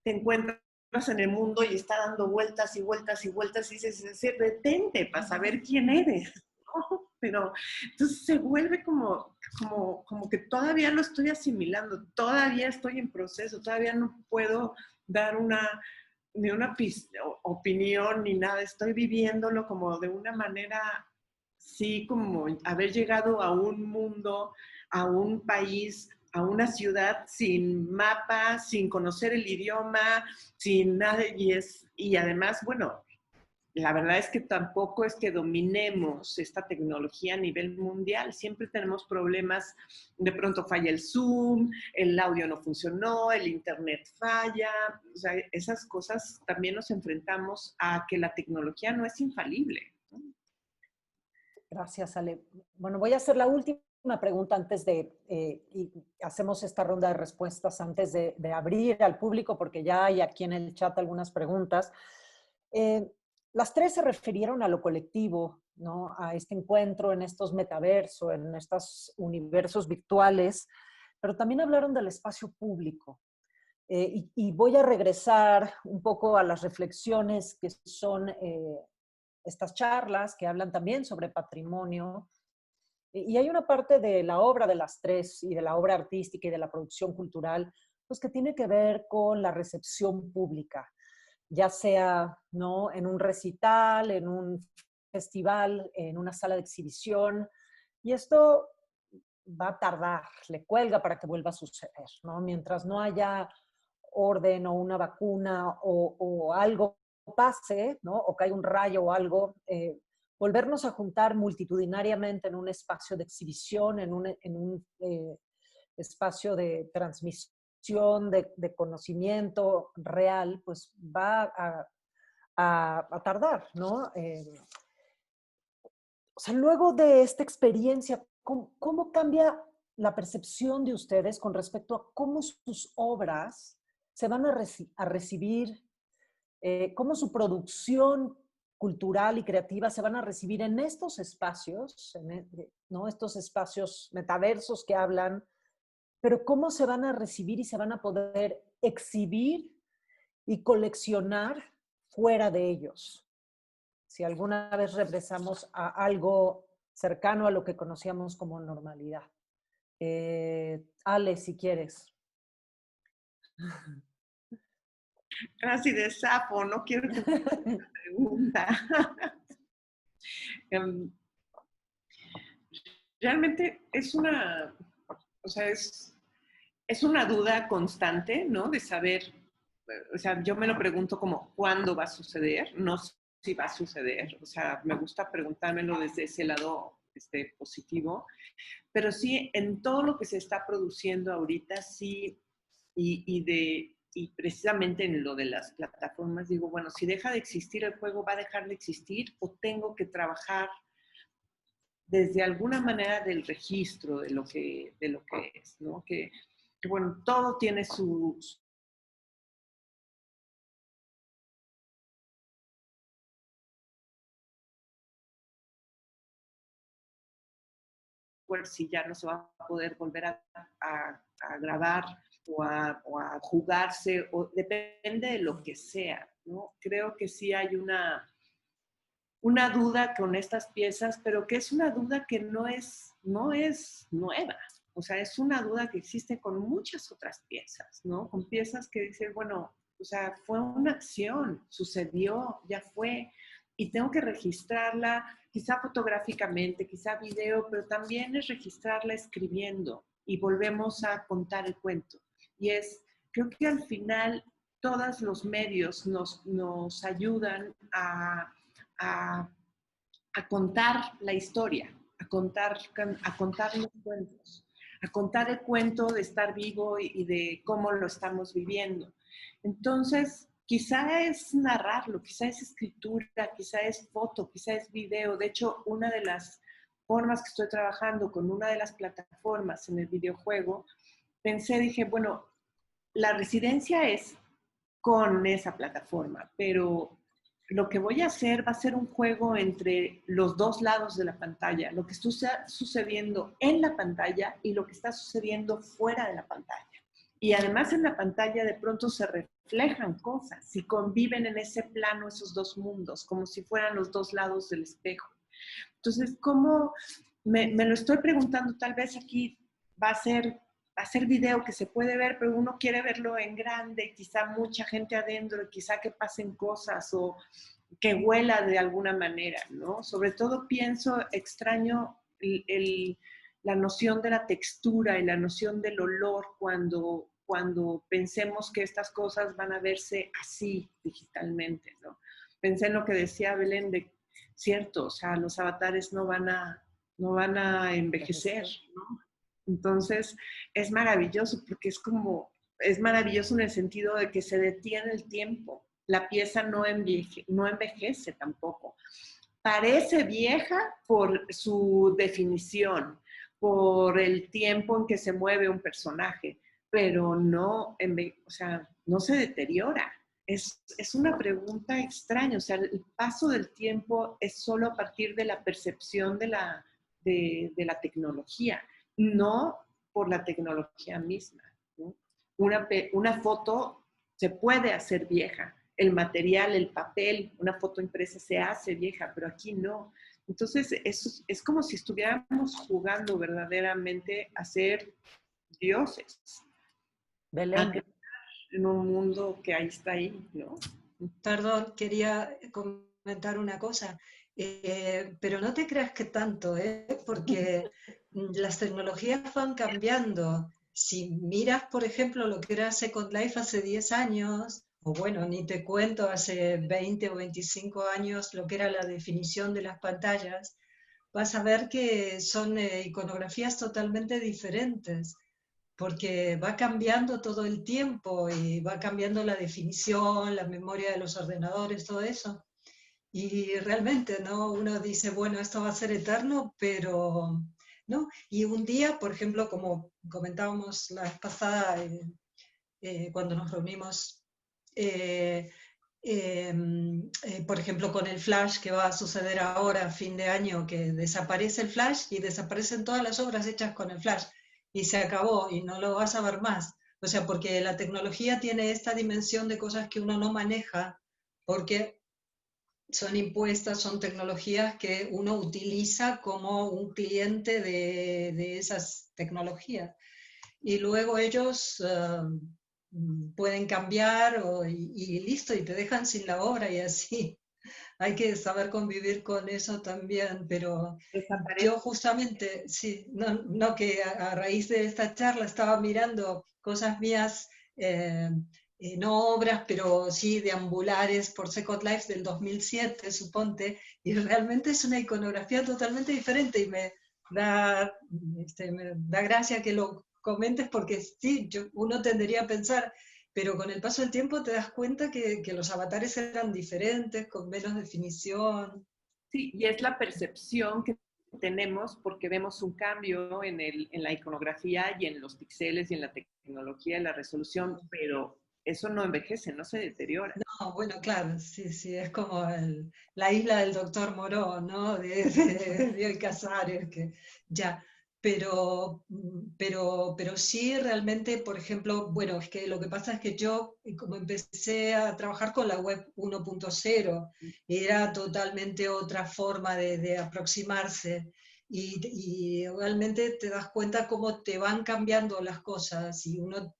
te encuentras en el mundo y está dando vueltas y vueltas y vueltas, y dices, detente para saber quién eres, ¿no? Pero entonces se vuelve como que todavía lo estoy asimilando, todavía estoy en proceso, todavía no puedo dar ni una opinión ni nada, estoy viviéndolo como de una manera, sí, como haber llegado a un mundo, a un país, a una ciudad sin mapa, sin conocer el idioma, sin nada, y además, bueno, la verdad es que tampoco es que dominemos esta tecnología a nivel mundial. Siempre tenemos problemas. De pronto falla el Zoom, el audio no funcionó, el internet falla. O sea, esas cosas también nos enfrentamos a que la tecnología no es infalible. Gracias, Ale. Bueno, voy a hacer la última pregunta antes y hacemos esta ronda de respuestas antes de abrir al público, porque ya hay aquí en el chat algunas preguntas. Las tres se refirieron a lo colectivo, ¿no? A este encuentro en estos metaversos, en estos universos virtuales, pero también hablaron del espacio público. Y voy a regresar un poco a las reflexiones que son estas charlas que hablan también sobre patrimonio. Y hay una parte de la obra de las tres y de la obra artística y de la producción cultural, pues que tiene que ver con la recepción pública, ya sea, ¿no?, en un recital, en un festival, en una sala de exhibición. Y esto va a tardar, le cuelga para que vuelva a suceder, ¿no? Mientras no haya orden o una vacuna o algo pase, ¿no?, o cae un rayo o algo, volvernos a juntar multitudinariamente en un espacio de exhibición, en un espacio de transmisión, de conocimiento real, pues va a tardar, ¿no? O sea, luego de esta experiencia ¿cómo cambia la percepción de ustedes con respecto a cómo sus obras se van a recibir, cómo su producción cultural y creativa se van a recibir en estos espacios, ¿no? Estos espacios metaversos que hablan, pero cómo se van a recibir y se van a poder exhibir y coleccionar fuera de ellos? Si alguna vez regresamos a algo cercano a lo que conocíamos como normalidad. Ale, si quieres. Casi de sapo, no quiero que me hagas una pregunta. Realmente es una, o sea, es una duda constante, ¿no? De saber, o sea, yo me lo pregunto como, ¿cuándo va a suceder? No si va a suceder, o sea, me gusta preguntármelo desde ese lado positivo, pero sí, en todo lo que se está produciendo ahorita, sí, y precisamente en lo de las plataformas, digo, bueno, si deja de existir el juego, ¿va a dejar de existir o tengo que trabajar desde alguna manera del registro de lo que es, ¿no? Que bueno, todo tiene su si ya no se va a poder volver a grabar o a jugarse, o depende de lo que sea, ¿no? Creo que sí hay una duda con estas piezas, pero que es una duda que no es nueva. O sea, es una duda que existe con muchas otras piezas, ¿no? Con piezas que dicen, bueno, o sea, fue una acción, sucedió, ya fue, y tengo que registrarla, quizá fotográficamente, quizá video, pero también es registrarla escribiendo y volvemos a contar el cuento. Y creo que al final todos los medios nos ayudan a contar la historia, a contar los cuentos, a contar el cuento de estar vivo y de cómo lo estamos viviendo. Entonces, quizá es narrarlo, quizá es escritura, quizá es foto, quizá es video. De hecho, una de las formas que estoy trabajando con una de las plataformas en el videojuego, dije, bueno, la residencia es con esa plataforma, pero lo que voy a hacer va a ser un juego entre los dos lados de la pantalla, lo que está sucediendo en la pantalla y lo que está sucediendo fuera de la pantalla. Y además en la pantalla de pronto se reflejan cosas y conviven en ese plano esos dos mundos, como si fueran los dos lados del espejo. Entonces, ¿cómo? Me lo estoy preguntando, tal vez aquí va a ser video que se puede ver, pero uno quiere verlo en grande, quizá mucha gente adentro, y quizá que pasen cosas o que huela de alguna manera, ¿no? Sobre todo extraño la noción de la textura y la noción del olor cuando pensemos que estas cosas van a verse así digitalmente, ¿no? Pensé en lo que decía Belén de cierto, o sea, los avatares no van a envejecer, ¿no? Entonces, es maravilloso porque es maravilloso en el sentido de que se detiene el tiempo. La pieza no envejece tampoco. Parece vieja por su definición, por el tiempo en que se mueve un personaje, pero no se deteriora. Es una pregunta extraña, o sea, el paso del tiempo es solo a partir de la percepción de la tecnología, no por la tecnología misma, ¿no? Una foto se puede hacer vieja, el material, el papel, una foto impresa se hace vieja, pero aquí no. Entonces, es como si estuviéramos jugando verdaderamente a ser dioses. Belén. En un mundo que ahí está ahí, ¿no? Perdón, quería comentar una cosa, pero no te creas que tanto, porque las tecnologías van cambiando. Si miras, por ejemplo, lo que era Second Life hace 10 años, o bueno, ni te cuento, hace 20 o 25 años, lo que era la definición de las pantallas, vas a ver que son iconografías totalmente diferentes, porque va cambiando todo el tiempo y va cambiando la definición, la memoria de los ordenadores, todo eso. Y realmente, ¿no? Uno dice, bueno, esto va a ser eterno, pero ¿no? Y un día, por ejemplo, como comentábamos la vez pasada, cuando nos reunimos, por ejemplo, con el flash que va a suceder ahora a fin de año, que desaparece el flash y desaparecen todas las obras hechas con el flash y se acabó y no lo vas a ver más. O sea, porque la tecnología tiene esta dimensión de cosas que uno no maneja porque son impuestas, son tecnologías que uno utiliza como un cliente de esas tecnologías. Y luego ellos pueden cambiar y listo, y te dejan sin la obra y así. Hay que saber convivir con eso también, pero yo Desaparece. justamente, sí, no que a raíz de esta charla estaba mirando cosas mías, eh, no obras, pero sí deambulares por Second Life del 2007, suponte, y realmente es una iconografía totalmente diferente y da, me da gracia que lo comentes porque sí, uno tendería a pensar, pero con el paso del tiempo te das cuenta que los avatares eran diferentes, con menos definición. Sí, y es la percepción que tenemos porque vemos un cambio en la iconografía y en los píxeles y en la tecnología, en la resolución, pero eso no envejece, no se deteriora. No, bueno, claro, sí, sí, es como la isla del doctor Moreau, ¿no? De Bioy Casares, que ya. Pero sí, realmente, por ejemplo, bueno, es que lo que pasa es que yo, como empecé a trabajar con la web 1.0, era totalmente otra forma de aproximarse. Y realmente te das cuenta cómo te van cambiando las cosas y uno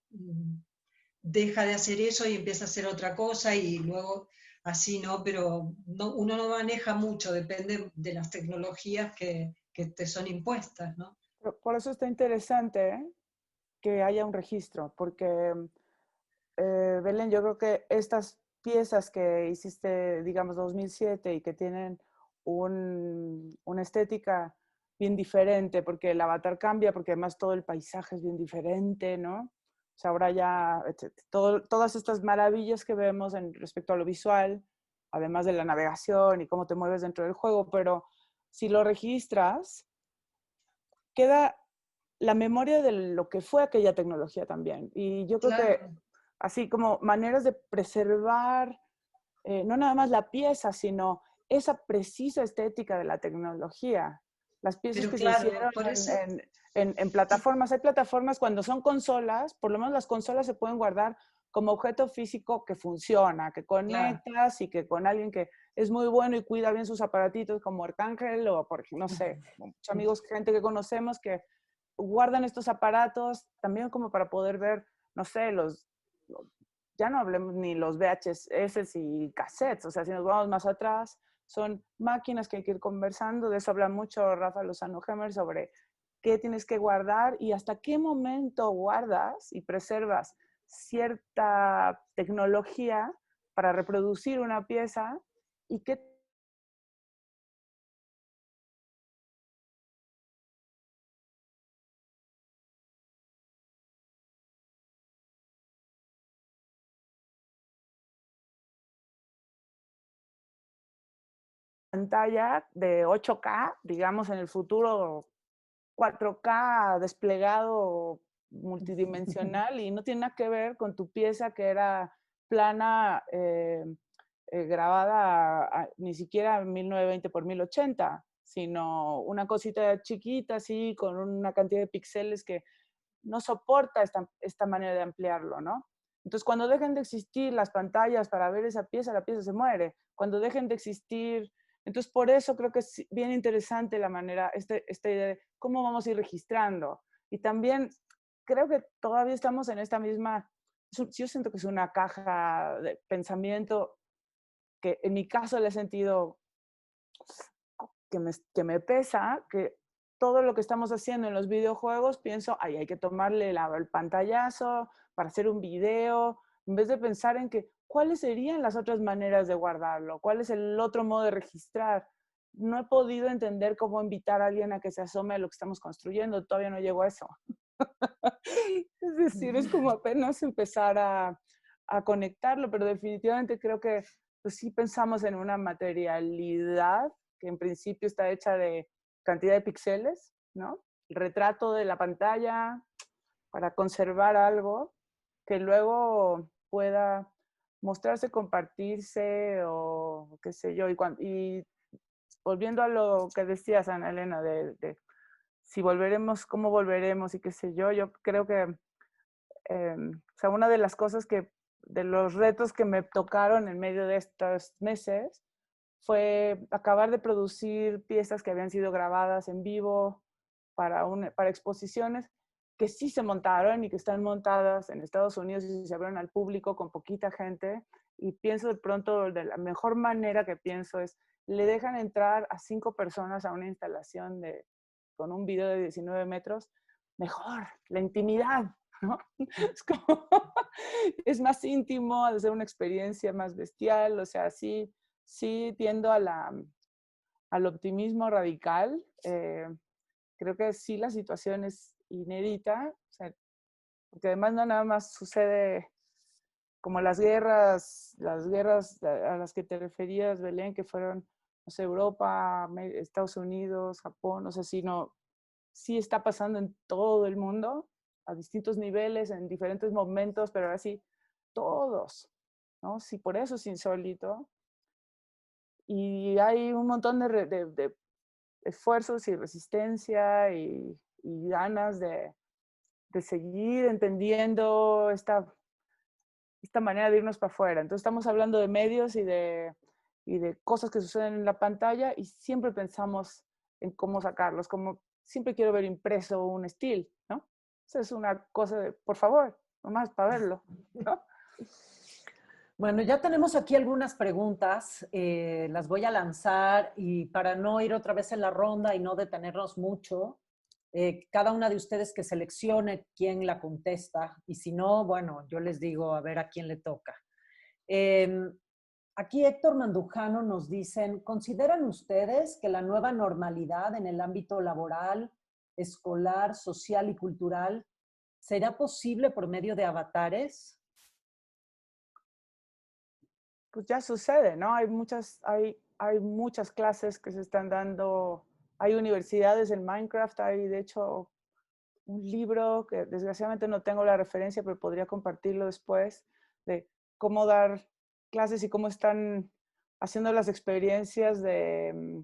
deja de hacer eso y empieza a hacer otra cosa y luego así, ¿no? Pero no, uno no maneja mucho, depende de las tecnologías que te son impuestas, ¿no? Por eso está interesante, ¿eh?, que haya un registro, porque Belén, yo creo que estas piezas que hiciste, digamos, 2007 y que tienen una estética bien diferente, porque el avatar cambia, porque además todo el paisaje es bien diferente, ¿no? O sea, ahora ya todas estas maravillas que vemos respecto a lo visual, además de la navegación y cómo te mueves dentro del juego, pero si lo registras, queda la memoria de lo que fue aquella tecnología también. Y yo creo que Claro, así como maneras de preservar no nada más la pieza, sino esa precisa estética de la tecnología. Las piezas pero que se claro, hicieron por eso, en plataformas. Hay plataformas cuando son consolas, por lo menos las consolas se pueden guardar como objeto físico que funciona, que claro. conectas y que con alguien que es muy bueno y cuida bien sus aparatitos como Arcángel o, no sé, muchos amigos, gente que conocemos que guardan estos aparatos también como para poder ver, no sé, ya no hablemos ni los VHS y cassettes, o sea, si nos vamos más atrás, son máquinas que hay que ir conversando, de eso habla mucho Rafa Lozano Hemmer sobre qué tienes que guardar y hasta qué momento guardas y preservas cierta tecnología para reproducir una pieza y qué pantalla de 8K, digamos en el futuro 4K desplegado multidimensional y no tiene nada que ver con tu pieza que era plana, grabada ni siquiera 1920 por 1080, sino una cosita chiquita así con una cantidad de píxeles que no soporta esta manera de ampliarlo, ¿no? Entonces, cuando dejen de existir las pantallas para ver esa pieza, la pieza se muere. Cuando dejen de existir... Entonces, por eso creo que es bien interesante la manera, esta idea de cómo vamos a ir registrando. Y también creo que todavía estamos en esta misma... Yo siento que es una caja de pensamiento que en mi caso le he sentido que me pesa, que todo lo que estamos haciendo en los videojuegos, pienso, ay, hay que tomarle el pantallazo para hacer un video, en vez de pensar en que, ¿cuáles serían las otras maneras de guardarlo? ¿Cuál es el otro modo de registrar? No he podido entender cómo invitar a alguien a que se asome a lo que estamos construyendo, todavía no llego a eso. Es decir, es como apenas empezar a conectarlo, pero definitivamente creo que pues, sí pensamos en una materialidad que en principio está hecha de cantidad de píxeles, ¿no? retrato de la pantalla para conservar algo que luego pueda mostrarse, compartirse o qué sé yo. Y volviendo a lo que decías, Ana Elena, de si volveremos, cómo volveremos y qué sé yo, yo creo que o sea, una de las cosas de los retos que me tocaron en medio de estos meses fue acabar de producir piezas que habían sido grabadas en vivo para exposiciones que sí se montaron y que están montadas en Estados Unidos y se abrieron al público con poquita gente. Y pienso de pronto, de la mejor manera que pienso es, le dejan entrar a 5 personas a una instalación con un video de 19 metros, mejor, la intimidad, ¿no? Es como, es más íntimo, ha de ser una experiencia más bestial, o sea, sí tiendo al optimismo radical. Creo que sí la situación es inédita, o sea, porque además no nada más sucede como las guerras a las que te referías, Belén, que fueron, no sé, Europa, Estados Unidos, Japón, o sea, sí está pasando en todo el mundo, a distintos niveles, en diferentes momentos, pero ahora sí, todos, ¿no? Sí, por eso es insólito. Y hay un montón de esfuerzos y resistencia y ganas de seguir entendiendo esta manera de irnos para afuera. Entonces estamos hablando de medios y de cosas que suceden en la pantalla y siempre pensamos en cómo sacarlos, como siempre quiero ver impreso un estilo, ¿no? Esa es una cosa de, por favor, nomás para verlo, ¿no? Bueno, ya tenemos aquí algunas preguntas, las voy a lanzar y para no ir otra vez en la ronda y no detenernos mucho, cada una de ustedes que seleccione quién la contesta y si no, bueno, yo les digo a ver a quién le toca. Aquí Héctor Mandujano nos dicen, ¿consideran ustedes que la nueva normalidad en el ámbito laboral, escolar, social y cultural será posible por medio de avatares? Pues ya sucede, ¿no? Hay muchas clases que se están dando, hay universidades en Minecraft, hay de hecho un libro que desgraciadamente no tengo la referencia, pero podría compartirlo después, de cómo dar clases y cómo están haciendo las experiencias de,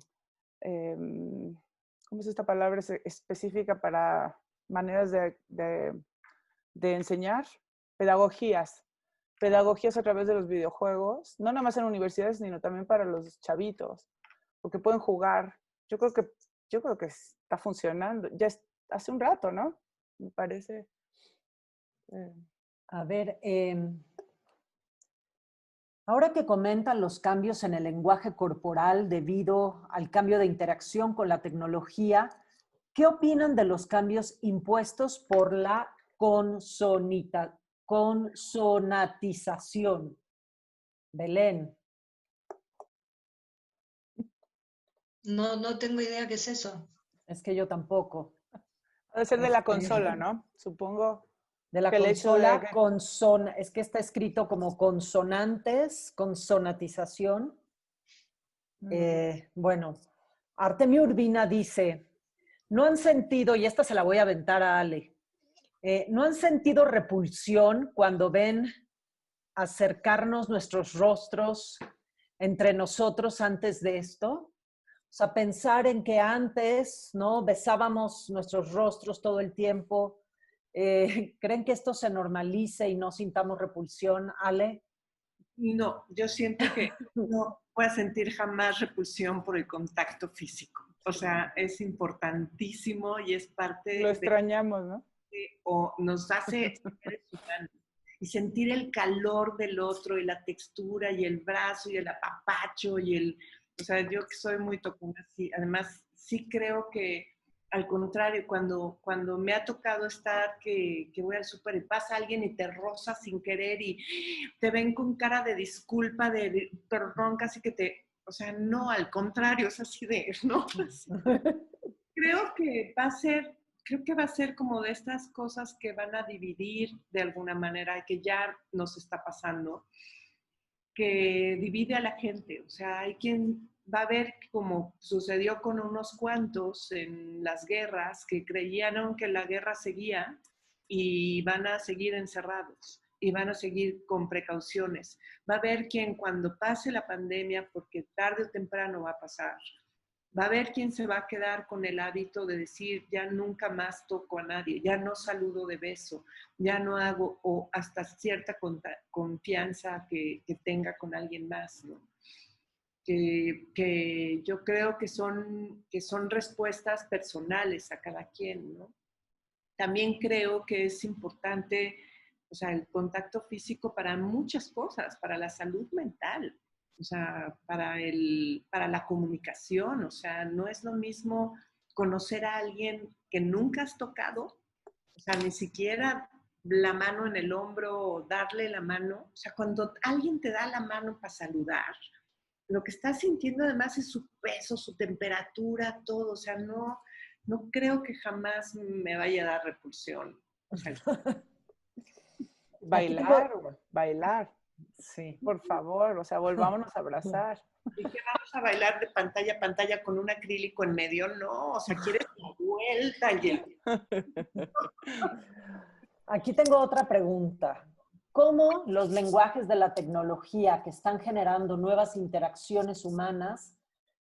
¿cómo es esta palabra específica para maneras de enseñar? Pedagogías a través de los videojuegos, no nada más en universidades, sino también para los chavitos, porque pueden jugar. Yo creo que está funcionando. Ya hace un rato, ¿no? Me parece. A ver, ahora que comentan los cambios en el lenguaje corporal debido al cambio de interacción con la tecnología, ¿qué opinan de los cambios impuestos por la consonatización? Belén. No tengo idea qué es eso. Es que yo tampoco. Debe ser de la consola, ¿no? Supongo. De la que consola, es que está escrito como consonantes, consonatización. Bueno, Artemio Urbina dice, ¿no han sentido, y esta se la voy a aventar a Ale, ¿no han sentido repulsión cuando ven acercarnos nuestros rostros entre nosotros antes de esto? O sea, pensar en que antes, ¿no? Besábamos nuestros rostros todo el tiempo. ¿Creen que esto se normalice y no sintamos repulsión, Ale? No, yo siento que no voy a sentir jamás repulsión por el contacto físico. O sea, es importantísimo y es parte Lo extrañamos, ¿no? O nos hace seres humanos. Y sentir el calor del otro y la textura y el brazo y el apapacho o sea, yo que soy muy tocona, sí, además sí creo que al contrario, cuando me ha tocado estar que voy al súper y pasa alguien y te roza sin querer y te ven con cara de disculpa, de perdón, casi que o sea, no, al contrario, es así ¿no? Así. Creo que va a ser como de estas cosas que van a dividir de alguna manera, que ya nos está pasando, que divide a la gente. O sea, hay quien va a haber, como sucedió con unos cuantos en las guerras, que creyeron que la guerra seguía y van a seguir encerrados y van a seguir con precauciones. Va a haber quien cuando pase la pandemia, porque tarde o temprano va a pasar, va a haber quien se va a quedar con el hábito de decir, ya nunca más toco a nadie, ya no saludo de beso, ya no hago, o hasta cierta confianza que tenga con alguien más, ¿no? Que yo creo que son respuestas personales a cada quien, ¿no? También creo que es importante, o sea, el contacto físico para muchas cosas, para la salud mental, o sea, para la comunicación, o sea, no es lo mismo conocer a alguien que nunca has tocado, o sea, ni siquiera la mano en el hombro o darle la mano, o sea, cuando alguien te da la mano para saludar, lo que estás sintiendo además es su peso, su temperatura, todo, o sea, no creo que jamás me vaya a dar repulsión. O sea, bailar. Sí. Por favor, o sea, volvámonos a abrazar. ¿Y qué vamos a bailar de pantalla a pantalla con un acrílico en medio? No, o sea, quieres la vuelta. Aquí tengo otra pregunta. ¿Cómo los lenguajes de la tecnología que están generando nuevas interacciones humanas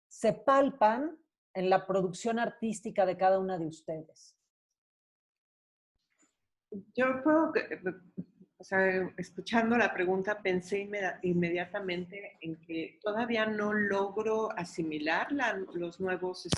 se palpan en la producción artística de cada una de ustedes? Yo puedo, o sea, escuchando la pregunta pensé inmediatamente en que todavía no logro asimilar los nuevos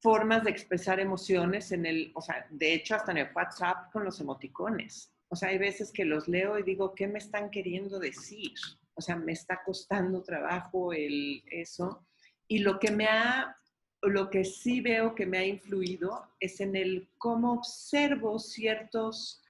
formas de expresar emociones o sea, de hecho hasta en el WhatsApp con los emoticones. O sea, hay veces que los leo y digo, ¿qué me están queriendo decir? O sea, me está costando trabajo eso. Y lo que sí veo que me ha influido es en el cómo observo ciertos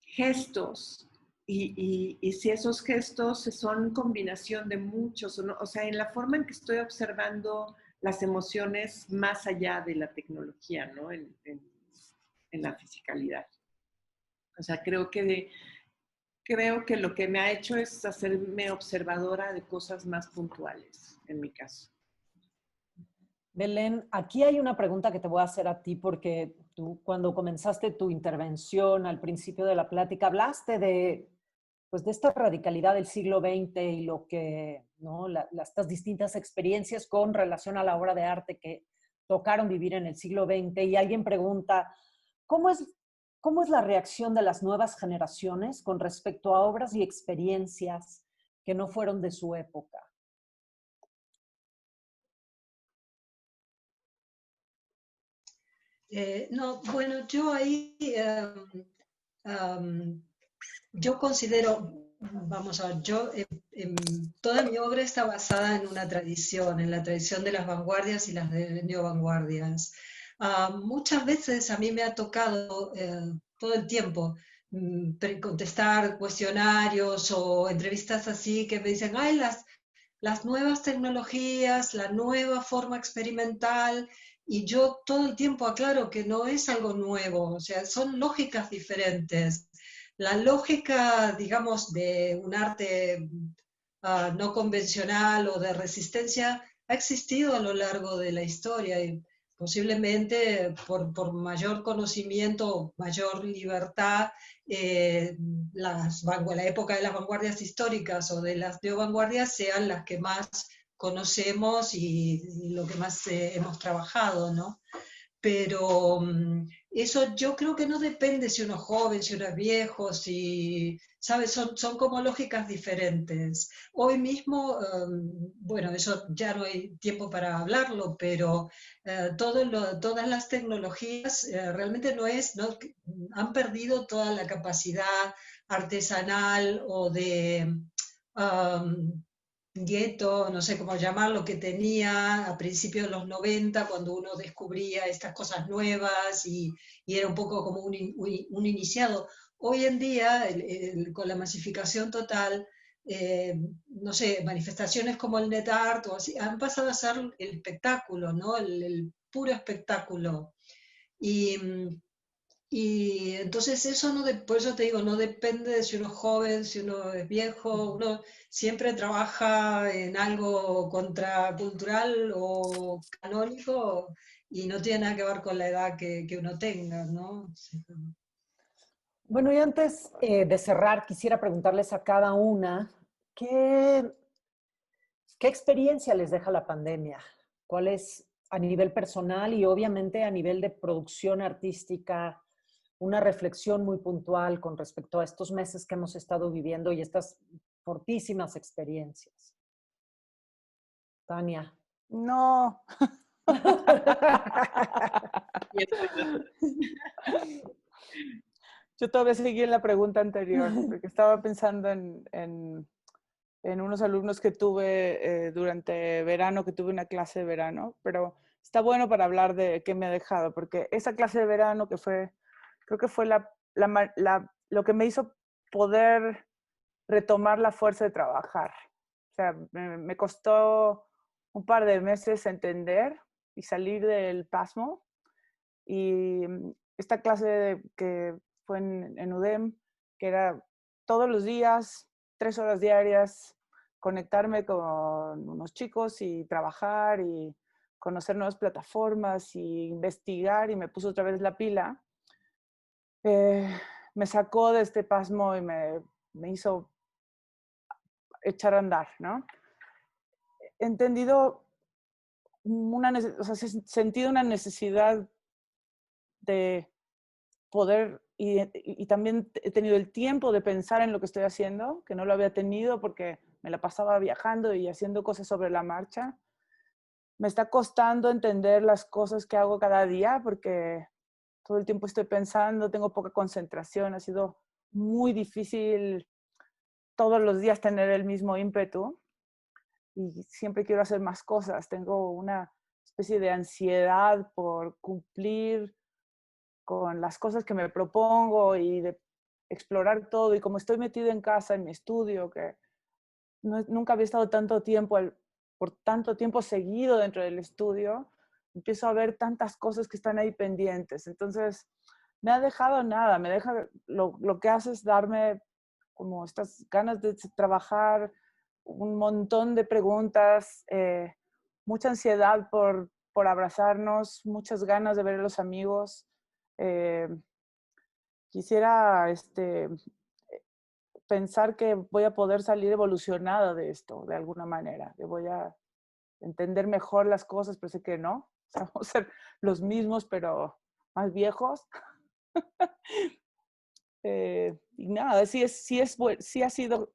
gestos y si esos gestos son combinación de muchos, o sea, en la forma en que estoy observando las emociones más allá de la tecnología, ¿no? En la fisicalidad. O sea, creo que lo que me ha hecho es hacerme observadora de cosas más puntuales, en mi caso. Belén, aquí hay una pregunta que te voy a hacer a ti porque tú cuando comenzaste tu intervención al principio de la plática hablaste de esta radicalidad del siglo XX y lo que, ¿no? Estas distintas experiencias con relación a la obra de arte que tocaron vivir en el siglo XX y alguien pregunta, ¿cómo es la reacción de las nuevas generaciones con respecto a obras y experiencias que no fueron de su época? No, bueno, yo ahí, yo considero, vamos a ver, yo, toda mi obra está basada en una tradición, en la tradición de las vanguardias y las de neovanguardias. Muchas veces a mí me ha tocado todo el tiempo contestar cuestionarios o entrevistas así que me dicen, ay, las nuevas tecnologías, la nueva forma experimental, y yo todo el tiempo aclaro que no es algo nuevo, o sea, son lógicas diferentes. La lógica, digamos, de un arte no convencional o de resistencia ha existido a lo largo de la historia y posiblemente por mayor conocimiento, mayor libertad, la época de las vanguardias históricas o de las neovanguardias sean las que más conocemos y lo que más hemos trabajado, ¿no? Pero eso yo creo que no depende si uno es joven, si uno es viejo, si, ¿sabes? Son como lógicas diferentes. Hoy mismo, bueno, eso ya no hay tiempo para hablarlo, pero todas las tecnologías realmente no, han perdido toda la capacidad artesanal o de gueto, no sé cómo llamarlo, que tenía a principios de los 90, cuando uno descubría estas cosas nuevas y era un poco como un iniciado. Hoy en día, con la masificación total, no sé, manifestaciones como el NetArt o así, han pasado a ser el espectáculo, ¿no? El puro espectáculo. Y Y entonces eso no, por eso te digo, no depende de si uno es joven, si uno es viejo, uno siempre trabaja en algo contracultural o canónico y no tiene nada que ver con la edad que uno tenga, ¿no? Sí. Bueno, y antes de cerrar, quisiera preguntarles a cada una, ¿qué, ¿qué experiencia les deja la pandemia? ¿Cuál es a nivel personal y obviamente a nivel de producción artística una reflexión muy puntual con respecto a estos meses que hemos estado viviendo y estas fortísimas experiencias? Tania. No. Yo todavía seguí en la pregunta anterior, porque estaba pensando en unos alumnos que tuve durante verano, que tuve una clase de verano, pero está bueno para hablar de qué me ha dejado, porque esa clase de verano que fue, creo que fue lo que me hizo poder retomar la fuerza de trabajar. O sea, me costó un par de meses entender y salir del pasmo. Y esta clase que fue en UDEM, que era todos los días, 3 horas diarias, conectarme con unos chicos y trabajar y conocer nuevas plataformas y investigar, y me puso otra vez la pila, me sacó de este pasmo y me hizo echar a andar, ¿no? He entendido o sea, he sentido una necesidad de poder, y también he tenido el tiempo de pensar en lo que estoy haciendo, que no lo había tenido porque me la pasaba viajando y haciendo cosas sobre la marcha. Me está costando entender las cosas que hago cada día porque todo el tiempo estoy pensando, tengo poca concentración, ha sido muy difícil todos los días tener el mismo ímpetu y siempre quiero hacer más cosas. Tengo una especie de ansiedad por cumplir con las cosas que me propongo y de explorar todo. Y como estoy metido en casa, en mi estudio, que nunca había estado tanto tiempo, por tanto tiempo seguido dentro del estudio, empiezo a ver tantas cosas que están ahí pendientes. Entonces, me ha dejado nada, me deja, lo que hace es darme como estas ganas de trabajar, un montón de preguntas, mucha ansiedad por abrazarnos, muchas ganas de ver a los amigos. Eh, Quisiera pensar que voy a poder salir evolucionada de esto, de alguna manera, que voy a entender mejor las cosas, pero sé que no. O sea, vamos a ser los mismos, pero más viejos. Y nada, sí ha sido,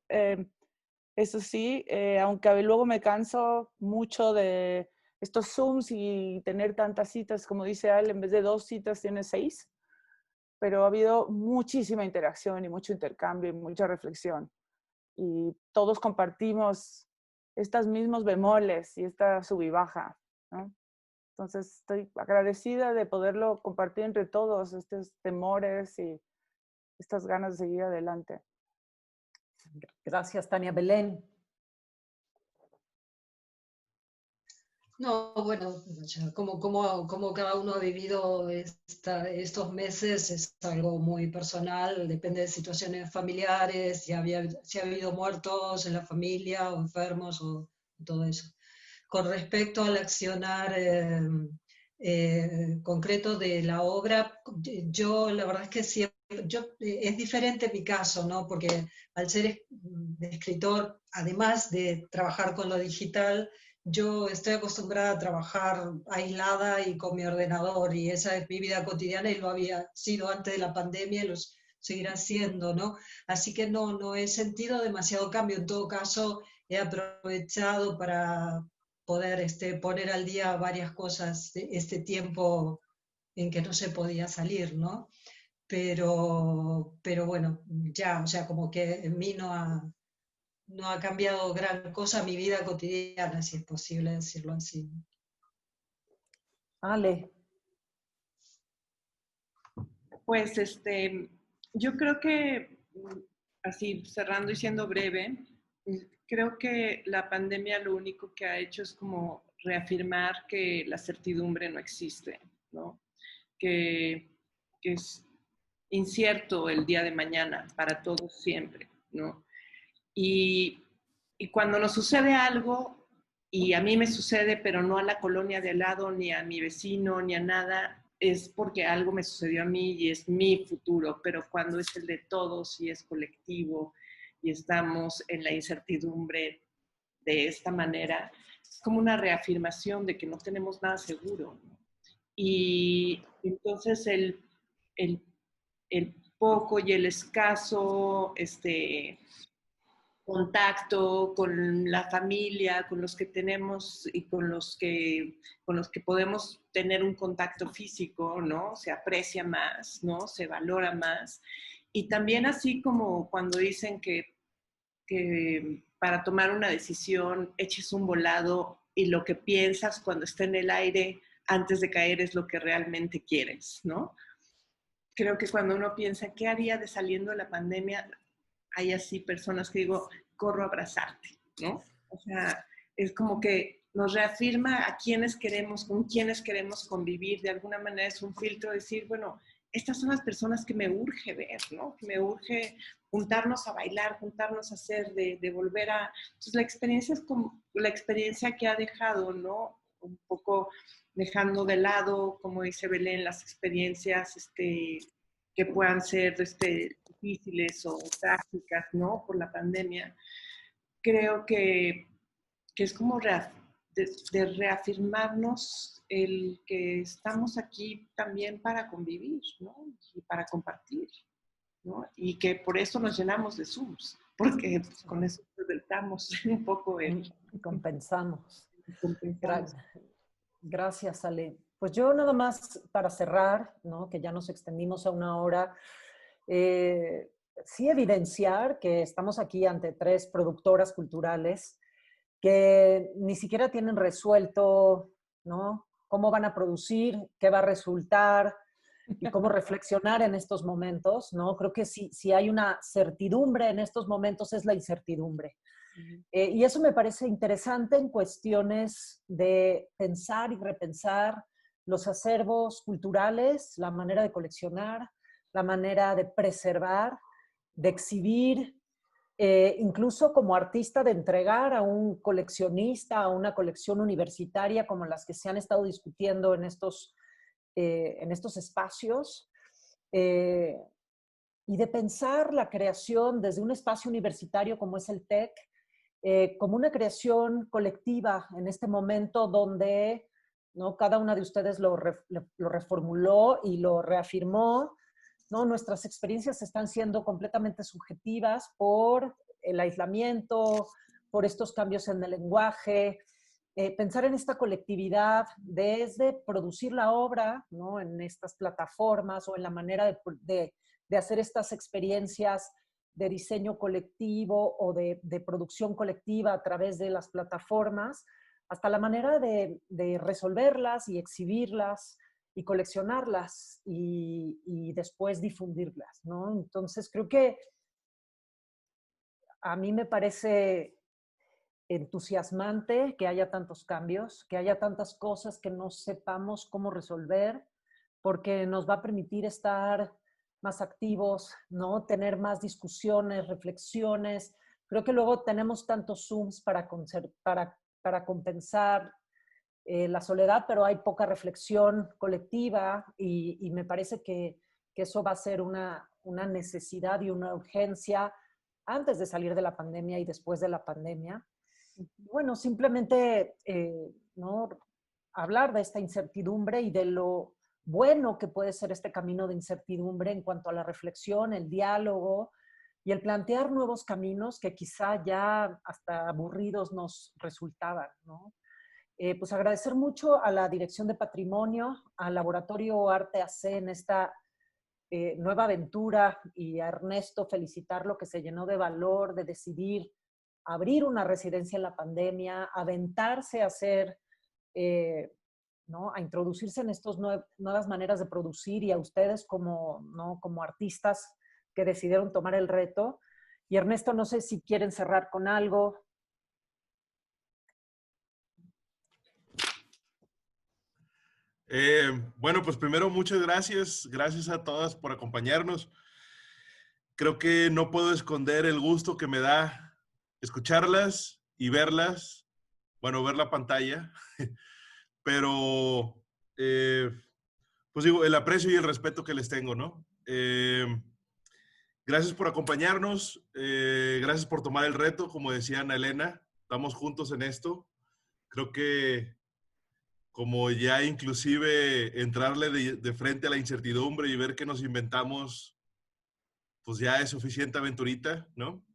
eso sí, aunque luego me canso mucho de estos Zooms y tener tantas citas, como dice Al, en vez de 2 citas tienes 6, pero ha habido muchísima interacción y mucho intercambio y mucha reflexión. Y todos compartimos estos mismos bemoles y esta sub y baja, ¿no? Entonces estoy agradecida de poderlo compartir entre todos, estos temores y estas ganas de seguir adelante. Gracias, Tania. Belén. No, bueno, como cada uno ha vivido estos meses es algo muy personal, depende de situaciones familiares, si ha habido muertos en la familia o enfermos o todo eso. Con respecto al accionar concreto de la obra, yo la verdad es que siempre, es diferente mi caso, ¿no? Porque al ser escritor, además de trabajar con lo digital, yo estoy acostumbrada a trabajar aislada y con mi ordenador, y esa es mi vida cotidiana y lo había sido antes de la pandemia y lo seguirá siendo, ¿no? Así que no he sentido demasiado cambio. En todo caso, he aprovechado para poder poner al día varias cosas de este tiempo en que no se podía salir, ¿no? Pero bueno, ya, o sea, como que en mí no ha cambiado gran cosa mi vida cotidiana, si es posible decirlo así. Ale. Pues yo creo que, así cerrando y siendo breve, creo que la pandemia lo único que ha hecho es como reafirmar que la certidumbre no existe, ¿no? Que incierto el día de mañana para todos siempre, ¿no? Y cuando nos sucede algo, y a mí me sucede, pero no a la colonia de al lado, ni a mi vecino, ni a nada, es porque algo me sucedió a mí y es mi futuro, pero cuando es el de todos y es colectivo y estamos en la incertidumbre de esta manera, es como una reafirmación de que no tenemos nada seguro, ¿no? Y entonces el poco y el escaso contacto con la familia, con los que tenemos y con los que podemos tener un contacto físico, ¿no? Se aprecia más, ¿no? Se valora más. Y también así como cuando dicen que para tomar una decisión eches un volado y lo que piensas cuando está en el aire antes de caer es lo que realmente quieres, ¿no? Creo que cuando uno piensa, ¿qué haría de saliendo de la pandemia? Hay así personas que digo, corro a abrazarte, ¿no? O sea, es como que nos reafirma a quienes queremos, con quienes queremos convivir. De alguna manera es un filtro decir, bueno, estas son las personas que me urge ver, ¿no? Que me urge juntarnos a bailar, juntarnos a hacer, de volver a... Entonces la experiencia es como la experiencia que ha dejado, ¿no? Un poco dejando de lado, como dice Belén, las experiencias que puedan ser difíciles o trágicas, ¿no? Por la pandemia. Creo que es como de reafirmarnos el que estamos aquí también para convivir, ¿no? Y para compartir, ¿no? Y que por eso nos llenamos de Zooms, porque pues, con eso solventamos un poco y compensamos. compensamos. Gracias, Ale. Pues yo nada más para cerrar, ¿no? Que ya nos extendimos a 1 hora, sí evidenciar que estamos aquí ante 3 productoras culturales que ni siquiera tienen resuelto, ¿no? Cómo van a producir, qué va a resultar y cómo reflexionar en estos momentos, ¿no? Creo que si hay una certidumbre en estos momentos es la incertidumbre. Y eso me parece interesante en cuestiones de pensar y repensar los acervos culturales, la manera de coleccionar, la manera de preservar, de exhibir, incluso como artista de entregar a un coleccionista, a una colección universitaria como las que se han estado discutiendo en estos espacios. Y de pensar la creación desde un espacio universitario como es el TEC, como una creación colectiva en este momento donde, ¿no? Cada una de ustedes lo reformuló y lo reafirmó, ¿no? Nuestras experiencias están siendo completamente subjetivas por el aislamiento, por estos cambios en el lenguaje. Pensar en esta colectividad desde producir la obra, ¿no? En estas plataformas o en la manera de hacer estas experiencias de diseño colectivo o de producción colectiva a través de las plataformas, hasta la manera de resolverlas y exhibirlas y coleccionarlas y después difundirlas, ¿no? Entonces creo que a mí me parece entusiasmante que haya tantos cambios, que haya tantas cosas que no sepamos cómo resolver, porque nos va a permitir estar más activos, ¿no? Tener más discusiones, reflexiones. Creo que luego tenemos tantos Zooms para compensar la soledad, pero hay poca reflexión colectiva y me parece que eso va a ser una necesidad y una urgencia antes de salir de la pandemia y después de la pandemia. Bueno, simplemente, ¿no? Hablar de esta incertidumbre y de lo bueno que puede ser este camino de incertidumbre en cuanto a la reflexión, el diálogo y el plantear nuevos caminos que quizá ya hasta aburridos nos resultaban, ¿no? Pues agradecer mucho a la Dirección de Patrimonio, al Laboratorio Arte AC en esta nueva aventura y a Ernesto felicitarlo que se llenó de valor, de decidir abrir una residencia en la pandemia, aventarse a hacer, ¿no? A introducirse en estas nuevas maneras de producir y a ustedes como, ¿no? Como artistas que decidieron tomar el reto. Y Ernesto, no sé si quieren cerrar con algo. Bueno, pues primero muchas gracias. Gracias a todas por acompañarnos. Creo que no puedo esconder el gusto que me da escucharlas y verlas. Bueno, ver la pantalla. Pero, pues digo, el aprecio y el respeto que les tengo, ¿no? Gracias por acompañarnos. Gracias por tomar el reto. Como decía Ana Elena, estamos juntos en esto. Creo que como ya inclusive entrarle de frente a la incertidumbre y ver qué nos inventamos, pues ya es suficiente aventurita, ¿no?